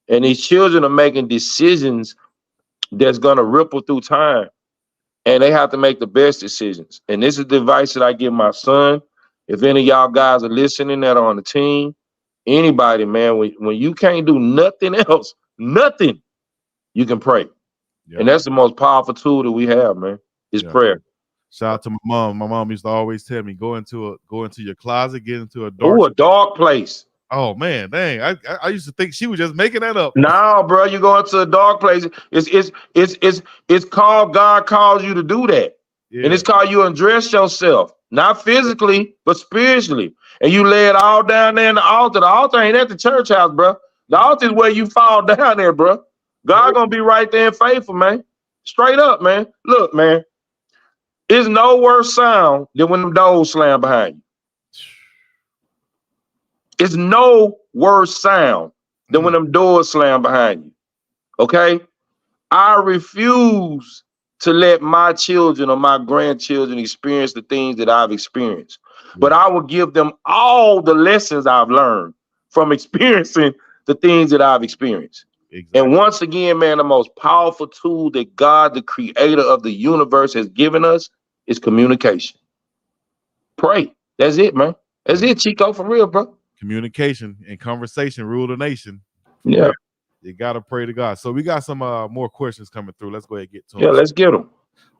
And these children are making decisions that's gonna ripple through time. And they have to make the best decisions. And this is the advice that I give my son. If any of y'all guys are listening that are on the team, anybody, man, when you can't do nothing else, nothing, you can pray. Yep. And that's the most powerful tool that we have, man, is prayer. Shout out to my mom. My mom used to always tell me, go into your closet, get into a dark place. Oh man, dang! I used to think she was just making that up. No, bro, you go into a dark place. It's called God calls you to do that, and it's called you undress yourself, not physically but spiritually, and you lay it all down there in the altar. The altar ain't at the church house, bro. The altar is where you fall down there, bro. God gonna be right there and faithful, man. Straight up, man. Look, man, it's no worse sound than when the doors slam behind you. It's no worse sound than when them doors slam behind you. Okay? I refuse to let my children or my grandchildren experience the things that I've experienced. But I will give them all the lessons I've learned from experiencing the things that I've experienced. Exactly. And once again, man, the most powerful tool that God, the creator of the universe, has given us is communication. Pray. That's it, man. That's it, Chico, for real, bro. Communication and conversation rule the nation. Yeah. You got to pray to God. So we got some more questions coming through. Let's go ahead and get to them. Yeah, let's get them.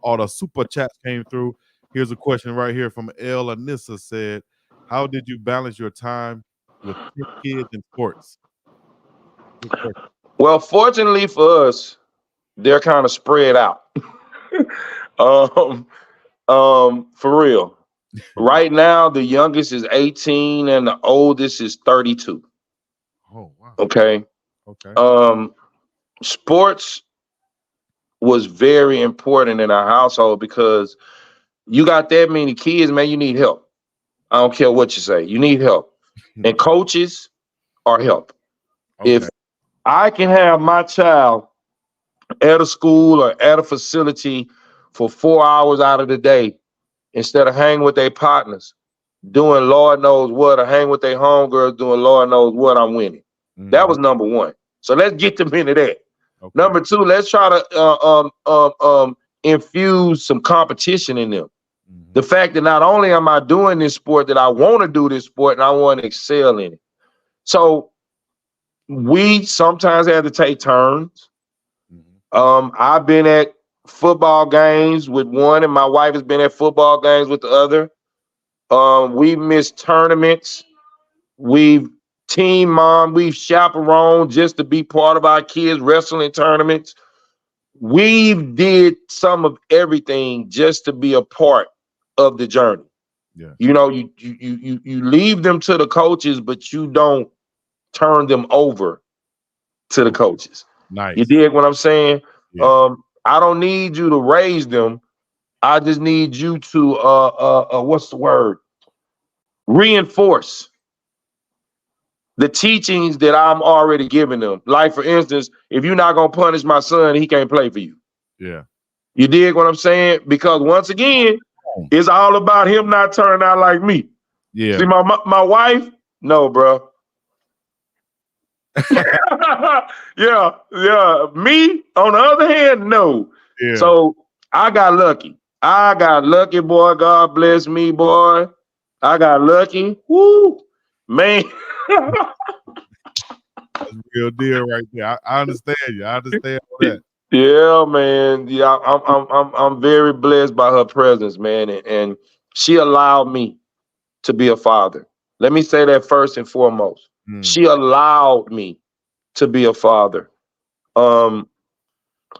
All the super chats came through. Here's a question right here from El Anissa said, how did you balance your time with 10 kids in sports? Good question. Well, fortunately for us, they're kind of spread out. For real. Right now, the youngest is 18 and the oldest is 32. Oh, wow. Okay. Okay. Sports was very important in our household because you got that many kids, man, you need help. I don't care what you say. You need help. And coaches are help. Okay. If I can have my child at a school or at a facility for 4 hours out of the day instead of hanging with their partners, doing Lord knows what, or hang with their homegirls doing Lord knows what, I'm winning. That was number one. So let's get them into that. Okay. Number two, let's try to infuse some competition in them. The fact that not only am I doing this sport, that I want to do this sport and I want to excel in it. So we sometimes have to take turns. I've been at football games with one, and my wife has been at football games with the other. We've missed tournaments. We've team mom. We've chaperoned just to be part of our kids' wrestling tournaments. We've did some of everything just to be a part of the journey. Yeah. You know, you leave them to the coaches, but you don't turn them over to the coaches. Nice. You dig what I'm saying? Yeah. I don't need you to raise them. I just need you to what's the word? Reinforce the teachings that I'm already giving them. Like, for instance, if you're not gonna punish my son, he can't play for you. Yeah. You dig what I'm saying? Because once again, it's all about him not turning out like me. Yeah. See, my wife, no, bro. yeah. Me, on the other hand, no. Yeah. So I got lucky. Boy. God bless me, boy. I got lucky. Woo, man. That's a real deal right there. I understand you. I understand all that. Yeah, man. Yeah, I'm very blessed by her presence, man, and she allowed me to be a father. Let me say that first and foremost. She allowed me to be a father. I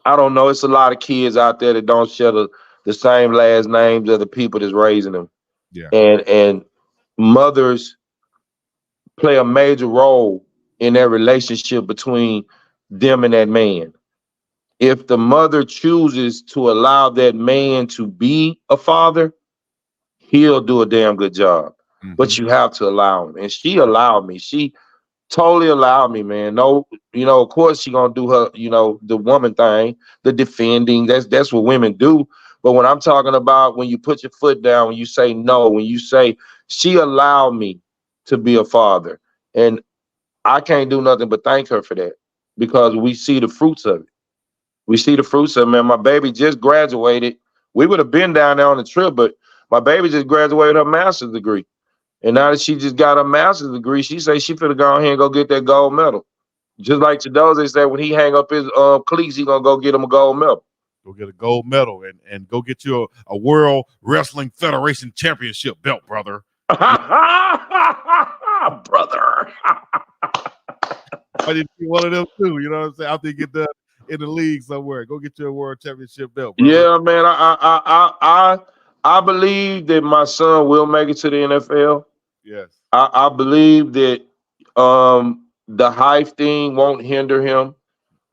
don't know. It's a lot of kids out there that don't share the same last names of the people that's raising them. Yeah. And mothers play a major role in that relationship between them and that man. If the mother chooses to allow that man to be a father, he'll do a damn good job. But you have to allow him. And she allowed me. She totally allowed me, man. No, of course she gonna do her, the woman thing, the defending. That's what women do. But when I'm talking about when you put your foot down, when you say no, when you say, she allowed me to be a father. And I can't do nothing but thank her for that, because we see the fruits of it. We see the fruits of it, man. My baby just graduated. We would have been down there on the trip, but my baby just graduated her master's degree. And now that she just got her master's degree, she say she finna go ahead and go get that gold medal. Just like CHIDOZIE said, when he hang up his cleats, he gonna go get him a gold medal. Go get a gold medal and go get you a World Wrestling Federation Championship belt, brother. Brother. I didn't see one of them too. You know what I'm saying? After you get done in the league somewhere, go get you a World Championship belt, brother. Yeah, man. I believe that my son will make it to the NFL. Yes. I believe that the height thing won't hinder him.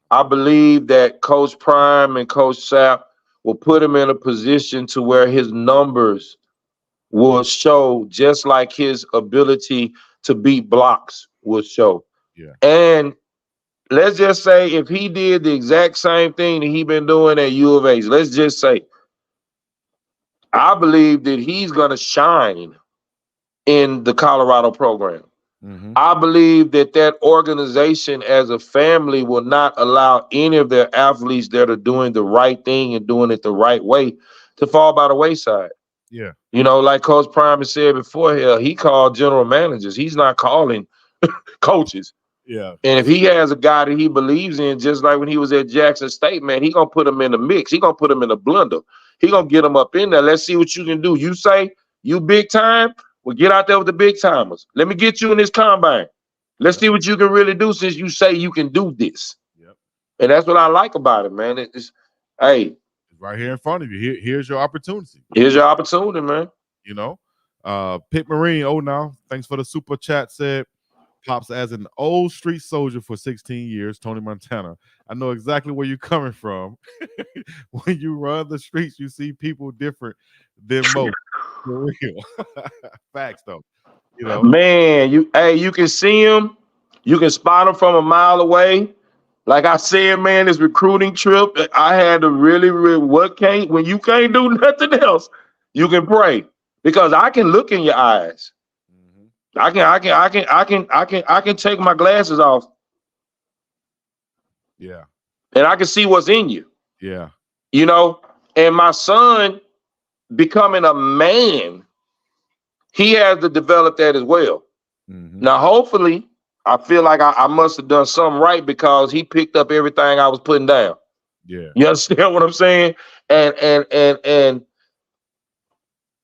I believe that Coach Prime and Coach Sapp will put him in a position to where his numbers will show, just like his ability to beat blocks will show. Yeah. And let's just say if he did the exact same thing that he been doing at U of H, let's just say, I believe that he's going to shine in the Colorado program. I believe that organization as a family will not allow any of their athletes that are doing the right thing and doing it the right way to fall by the wayside. Yeah. Like Coach Prime has said before, he called general managers. He's not calling coaches. Yeah. And if he has a guy that he believes in, just like when he was at Jackson State, man, he gonna put him in the mix. He gonna put him in the blender. He gonna get him up in there. Let's see what you can do. You say you big time, well, get out there with the big timers. Let me get you in this combine. Let's see what you can really do since you say you can do this. Yep. And that's what I like about it, man. It's hey, it's right here in front of you. Here's your opportunity. Here's your opportunity, man. You know, Pitt Marine. Oh, now thanks for the super chat. Said Pops, as an old street soldier for 16 years, Tony Montana, I know exactly where you're coming from. When you run the streets, you see people different than most. For real. Facts, though. You know, Man, you can see him. You can spot him from a mile away. Like I said, man, this recruiting trip, I had to really when you can't do nothing else, you can pray. Because I can look in your eyes. I can take my glasses off. Yeah. And I can see what's in you. Yeah. You know, and my son becoming a man, he has to develop that as well. Now, hopefully, I feel like I must have done something right because he picked up everything I was putting down. Yeah. You understand what I'm saying? And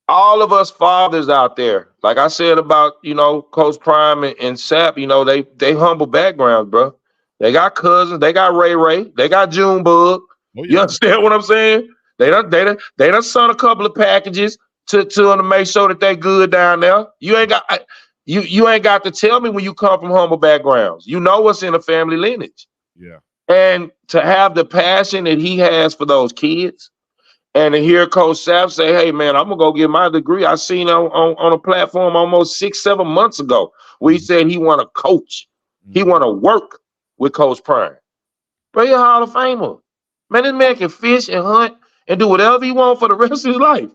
all of us fathers out there, like I said about, you know, Coach Prime and Sap, you know, they humble backgrounds, bro. They got cousins, they got Ray, they got Junebug. Oh, yeah. You understand what I'm saying? They done sent a couple of packages to them to make sure that they good down there. You ain't got to tell me when you come from humble backgrounds. You know what's in the family lineage. Yeah. And to have the passion that he has for those kids, and to hear Coach Sapp say, hey, man, I'm going to go get my degree. I seen on a platform almost 6-7 months ago where he said he want to coach. He want to work with Coach Prime. But he's a Hall of Famer. Man, this man can fish and hunt and do whatever he want for the rest of his life.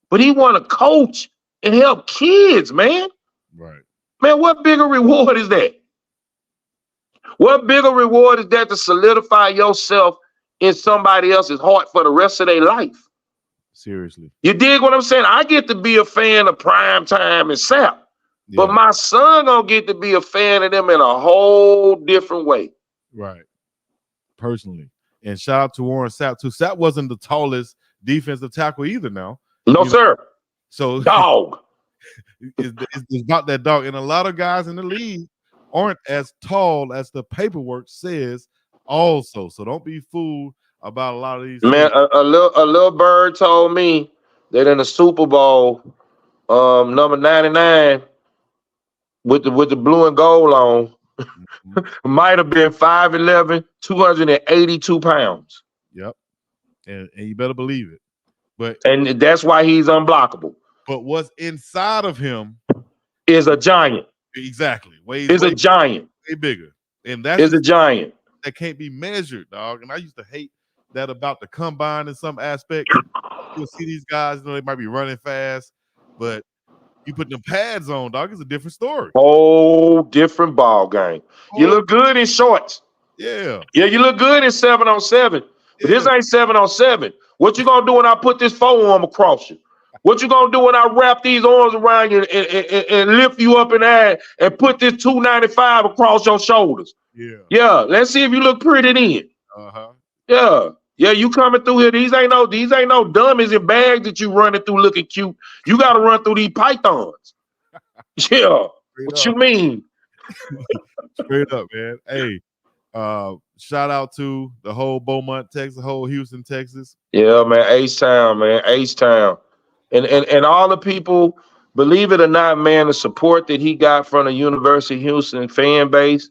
But he want to coach and help kids, man. Right. Man, what bigger reward is that? What bigger reward is that to solidify yourself in somebody else's heart for the rest of their life? Seriously. You dig what I'm saying? I get to be a fan of Prime Time and Sap, but my son gonna get to be a fan of them in a whole different way. Right. Personally. And shout out to Warren Sapp too. Sapp wasn't the tallest defensive tackle either now. No, sir. So dog. It's about that dog. And a lot of guys in the league aren't as tall as the paperwork says also. So don't be fooled about a lot of these man. A little bird told me that in the Super Bowl, number 99 with the blue and gold on might have been 5'11", 282 pounds. Yep. And you better believe it. And that's why he's unblockable. But what's inside of him is a giant. Exactly. A giant. Way bigger. And that is a giant. That can't be measured, dog. And I used to hate that about the combine in some aspects. You'll see these guys, you know, they might be running fast, but you put them pads on, dog, it's a different story. Whole different ball game. You look good in shorts. Yeah. Yeah, you look good in 7-on-7. But this ain't 7-on-7. What you gonna do when I put this forearm across you? What you gonna do when I wrap these arms around you and lift you up in the air and put this 295 across your shoulders? Yeah. Yeah. Let's see if you look pretty then. Yeah. Yeah, you coming through here. These ain't no dummies and bags that you running through looking cute. You gotta run through these pythons. Yeah. What you mean? Straight up, man. Hey, shout out to the whole Beaumont, Texas, the whole Houston, Texas. Yeah, man. H-Town, man. H-Town. And all the people, believe it or not, man, the support that he got from the University of Houston fan base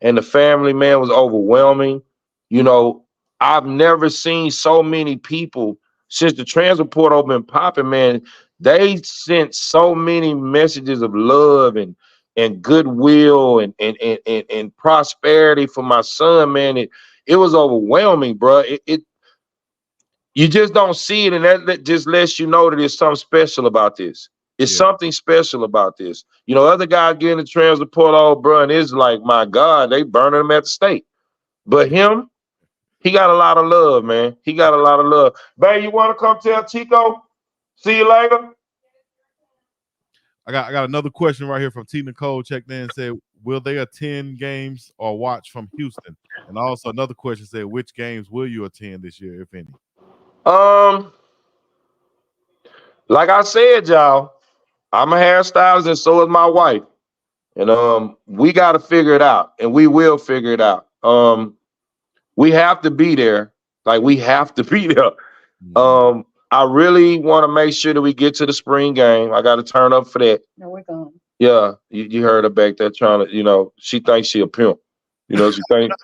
and the family, man, was overwhelming. You know, I've never seen so many people since the transfer portal been popping, man. They sent so many messages of love and goodwill and prosperity for my son, man. It was overwhelming, bro. You just don't see it, and that just lets you know that there's something special about this. It's something special about this. You know, other guys getting the transfer portal, bro, and it's like, my God, they burning them at the stake. But him, he got a lot of love, man. He got a lot of love. Babe, you want to come tell Chico? See you later. I got another question right here from T. Nicole. Checked in and said, will they attend games or watch from Houston? And also another question said, which games will you attend this year, if any? Like I said, y'all, I'm a hairstylist and so is my wife. And we got to figure it out, and we will figure it out. We have to be there. Like, we have to be there. I really want to make sure that we get to the spring game. I got to turn up for that. No, we're going. Yeah, you heard her back there trying to, she thinks she a pimp. She thinks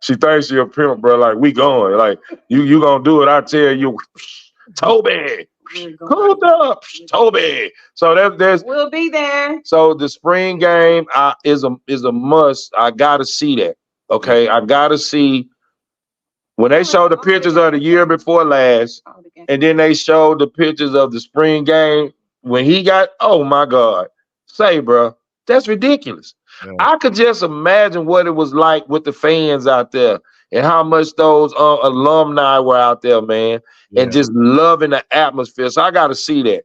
she thinks she a pimp, bro. Like, we going. Like, you gonna do it? I tell you, Toby, hold up, Toby. So there's we'll be there. So the spring game is a must. I gotta see that. Okay, I gotta see when they show the pictures of the year before last, and then they show the pictures of the spring game when he got. Oh my God, bro, that's ridiculous. Yeah. I could just imagine what it was like with the fans out there and how much those alumni were out there, man, and just loving the atmosphere. So I gotta see that.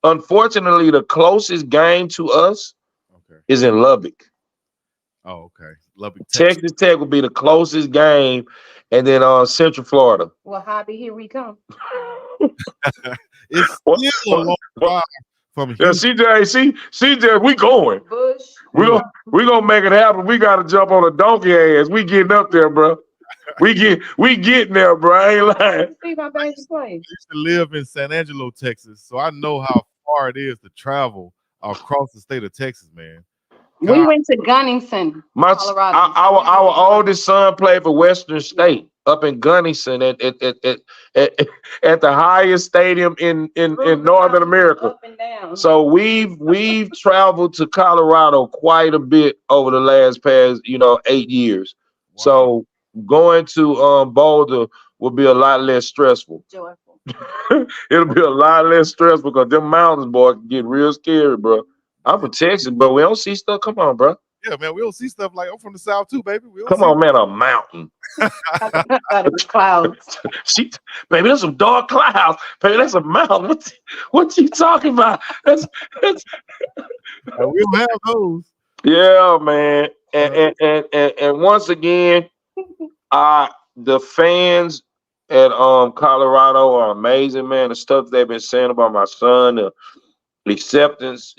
Unfortunately, the closest game to us is in Lubbock. Oh, okay. Lubbock, Texas Tech would be the closest game, and then Central Florida. Well, Hobby, here we come. It's still a long drive from here. Yeah, CJ, we going. Bush. We gonna make it happen. We gotta jump on a donkey ass. We getting up there, bro. We getting there, bro. I ain't lying. See my baby play. I used to live in San Angelo, Texas, so I know how far it is to travel across the state of Texas, man. God. We went to Gunningson, Colorado. Our oldest son played for Western State up in Gunningson at the highest stadium in Northern America. Up and down. So we've traveled to Colorado quite a bit over the past 8 years. Wow. So going to Boulder will be a lot less stressful. Joyful. It'll be a lot less stressful because them mountains, boy, can get real scary, bro. I'm from Texas, but we don't see stuff. Come on, bro. Yeah, man, we don't see stuff like I'm from the South too, baby. Come on, man, a mountain. Clouds. Baby, there's some dark clouds. Baby, that's a mountain. What you talking about? That's we don't have those. Yeah, man. And once again, the fans at Colorado are amazing, man. The stuff they've been saying about my son, the acceptance,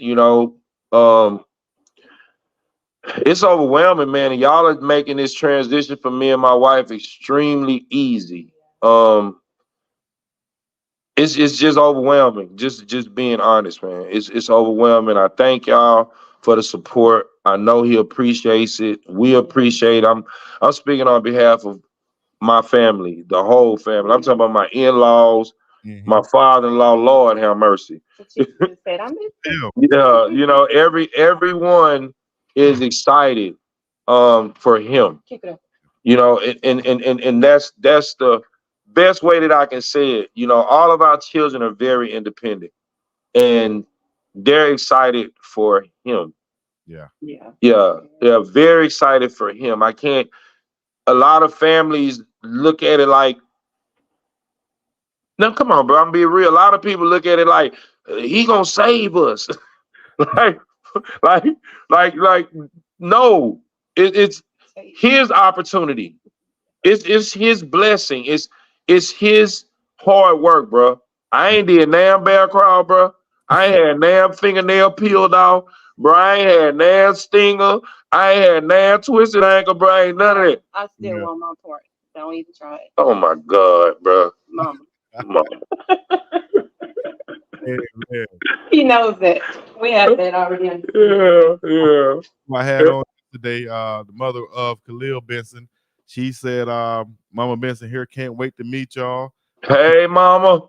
it's overwhelming, man. And y'all are making this transition for me and my wife extremely easy. It's just overwhelming. Just being honest, man. It's overwhelming. I thank y'all for the support. I know he appreciates it. We appreciate it. I'm speaking on behalf of my family, the whole family. I'm talking about my in-laws, my father-in-law. Lord have mercy. Yeah, everyone is excited for him. Keep it up. And that's the best way that I can say it. All of our children are very independent, and they're excited for him. Yeah, very excited for him. A lot of families look at it like, no, come on, bro, I'm being real. A lot of people look at it like he gonna save us. like no, it's his opportunity. It's his blessing. It's his hard work, bro. I ain't did damn bear crawl, bro. I ain't had damn fingernail peeled off, bro. I ain't had damn stinger. I ain't had damn twisted ankle, bro. I ain't none of that. I still want my part. Don't even try it. Oh my God, bro. Mama. Yeah. He knows that. We have that already. Yeah. I had on today the mother of Khalil Benson. She said, Mama Benson here, can't wait to meet y'all. Hey, Mama.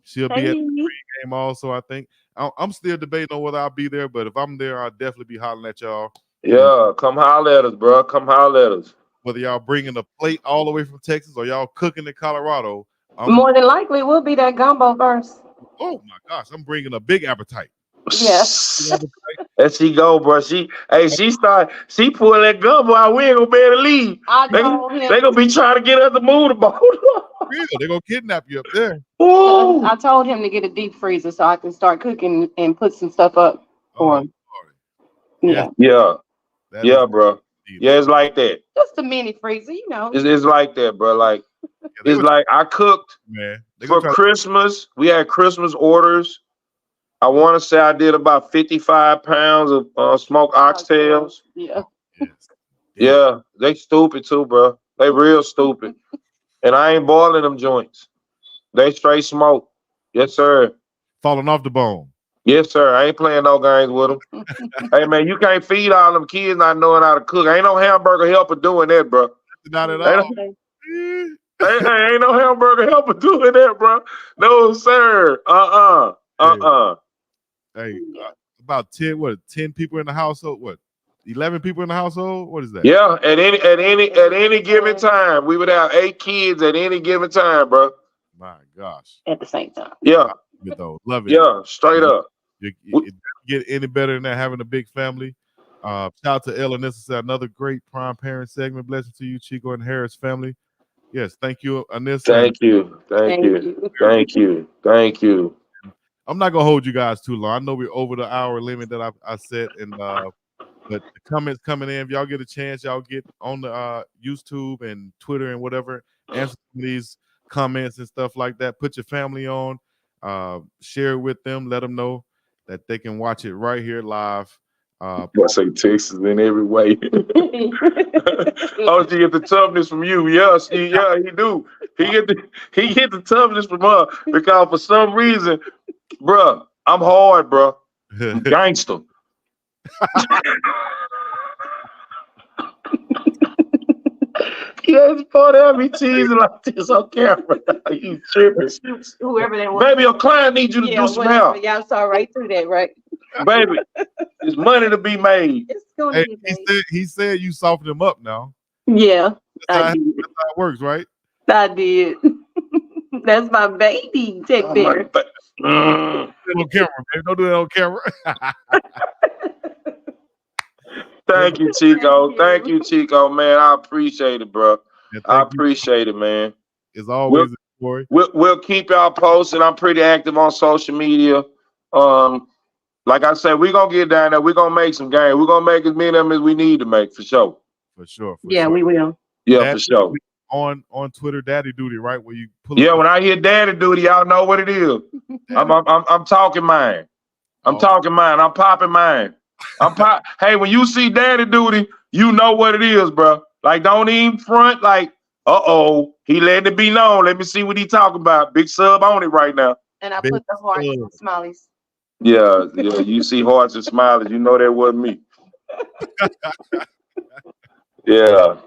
She'll be at the pregame also, I think. I'm still debating on whether I'll be there, but if I'm there, I'll definitely be hollering at y'all. Yeah, come holler at us, bro. Come holler at us. Whether y'all bringing a plate all the way from Texas or y'all cooking in Colorado. More than likely, we'll be that gumbo first. Oh, my gosh. I'm bringing a big appetite. Yes. There she go, bro. She pulled that gumbo out. We ain't gonna be able to leave. They gonna be trying to get us to move the boat. Real, they're gonna kidnap you up there. Ooh. I told him to get a deep freezer so I can start cooking and put some stuff up for him. Yeah. Yeah, That yeah, is bro. indeed. Yeah, it's like that. Just a mini freezer, you know. It's like that, bro. Like Yeah, they it's was, like I cooked man. They gonna for try. Christmas. We had Christmas orders. I want to say I did about 55 pounds of smoked oxtails. Yeah. Yes. Yeah, they stupid too, bro. They real stupid. And I ain't boiling them joints. They straight smoke. Yes, sir. Falling off the bone. Yes, sir. I ain't playing no games with them. Hey, man, you can't feed all them kids not knowing how to cook. Ain't no hamburger helper doing that, bro. Not at Ain't, all. ain't no hamburger helper doing that, bro. No, sir. Hey, about 10 people in the household? What? 11 people in the household? What is that? Yeah, at any given time, we would have 8 kids at any given time, bro. My gosh. At the same time. Yeah, Love it though. Love it. yeah, straight up. It doesn't get any better than that, having a big family. Shout out to Ella. This is another great prime parent segment. Blessing to you, Chico and Harris family. Yes, thank you, Anissa. Thank you. I'm not gonna hold you guys too long. I know we're over the hour limit that I set, and but the comments coming in. If y'all get a chance, y'all get on the YouTube and Twitter and whatever. Answer these comments and stuff like that. Put your family on. Share it with them. Let them know that they can watch it right here live. I say Texas in every way. Oh, she get the toughness from you. Yes, he do. He get the toughness from her because for some reason, bruh, I'm hard, bruh. I'm gangster. Yeah, it's funny. I be teasing like this on camera. You tripping. Whoever that was. Baby, your client needs you to do some help. Y'all saw right through that, right? Baby, there's money to be made. It's gonna Hey, be made. he said you softened him up now. Yeah, That's I did. how it works, right? I did. That's my baby, Tech Bear. On camera, man. Don't do that on camera. Thank you, Chico. Thank you, Chico, man. I appreciate it, bro. Yeah, I appreciate it, man. It's always a story. We'll keep y'all posted. I'm pretty active on social media. Like I said, we're gonna get down there. We're gonna make some games. We're gonna make as many of them as we need to make for sure. For sure. Yeah, we will. Yeah, Daddy, for sure. On Twitter, Daddy Duty, right? Where you pull Yeah, up when I hear Daddy Duty, y'all know what it is. I'm talking mine. I'm talking mine. I'm popping mine. Hey, when you see Daddy Duty, you know what it is, bro. Like, don't even front. Like, he letting it be known. Let me see what he talking about. Big sub on it right now. And I put the hearts and smileys. Yeah. You see hearts and smileys. You know that wasn't me. Yeah.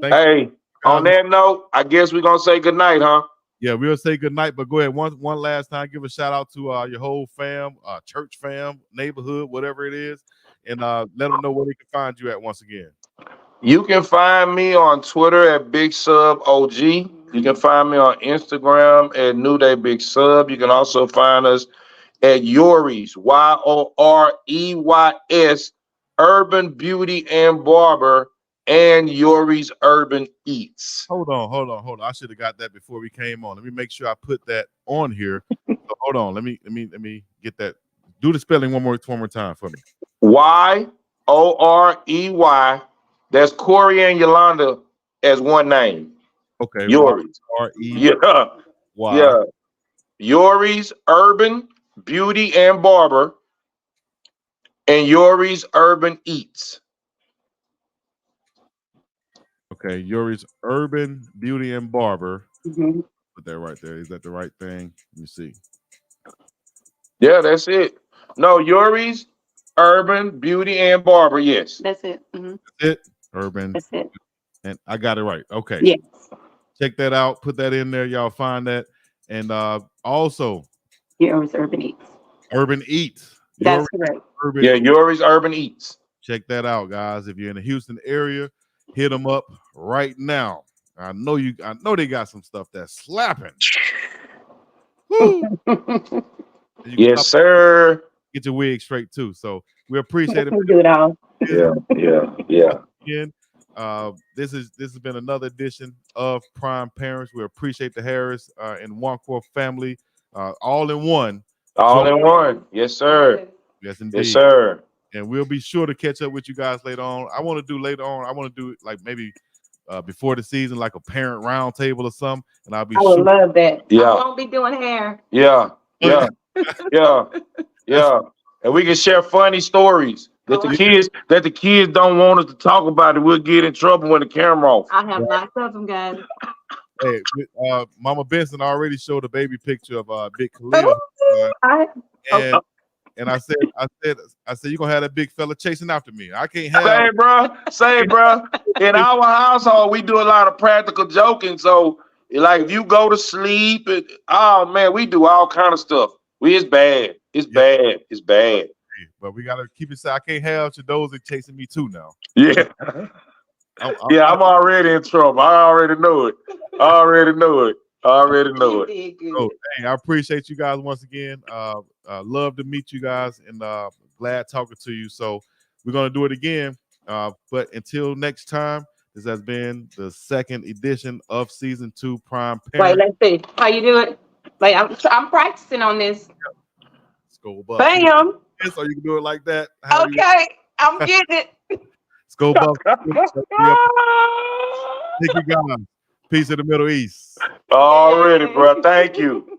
Hey, on that note, I guess we're gonna say goodnight, huh? Yeah, we'll say goodnight, but go ahead one last time. Give a shout out to your whole fam, church fam, neighborhood, whatever it is, and let them know where they can find you at once again. You can find me on Twitter at BigSubOG. You can find me on Instagram at New Day Big Sub. You can also find us at Yoreys, YOREYS, Urban Beauty and Barber, and Yoreys Urban Eats. Hold on. I should have got that before we came on. Let me make sure I put that on here. So hold on. Let me get that. Do the spelling one more time for me. YOREY. That's Corey and Yolanda as one name. Okay. Yoreys. Yeah. Yoreys Urban Beauty and Barber and Yoreys Urban Eats. Okay, Yoreys Urban Beauty and Barber. Mm-hmm. Put that right there. Is that the right thing? Let me see. Yeah, that's it. No, Yoreys Urban Beauty and Barber. Yes, that's it. Mm-hmm. That's it. Urban. That's it. And I got it right. Okay. Yes. Check that out. Put that in there. Y'all find that. And also, Yoreys Urban Eats. Urban Eats. That's correct. Yoreys Urban Eats. Check that out, guys. If you're in the Houston area, hit them up right now. I know they got some stuff that's slapping. Yes, sir. Get your wig straight too. So we appreciate it. We do it all. Yeah. Again, this has been another edition of Prime Parents. We appreciate the Harris and NWANKWO'S family, all in one. All in one. Yes, sir. Yes, indeed. Yes, sir. and we'll be sure to catch up with you guys later on. I want to do like maybe before the season, like a parent roundtable or something, and I'll be I sure. would love that. Yeah. I won't be doing hair. Yeah. And we can share funny stories that the kids don't want us to talk about it. We'll get in trouble when the camera off. I have lots of them, guys. Hey, Mama Benson already showed a baby picture of Big Khalil, and I said, you're gonna have that big fella chasing after me. I can't have. Say, bro. In our household, we do a lot of practical joking. So, like, if you go to sleep, we do all kind of stuff. It's bad. It's bad. But we gotta keep it safe. I can't have CHIDOZIE chasing me too now. Yeah. I'm already in trouble. I already know it. Oh, hey, I appreciate you guys once again. Love to meet you guys, and glad talking to you. So we're gonna do it again. But until next time, this has been the second edition of season 2 Prime Parent. Wait, let's see how you do it. Like I'm practicing on this. Let's go, Buff. Bam. So you can do it like that. Okay, I'm getting it. Let's go, Buff. Thank you, guys. Peace in the Middle East. Already, bro. Thank you.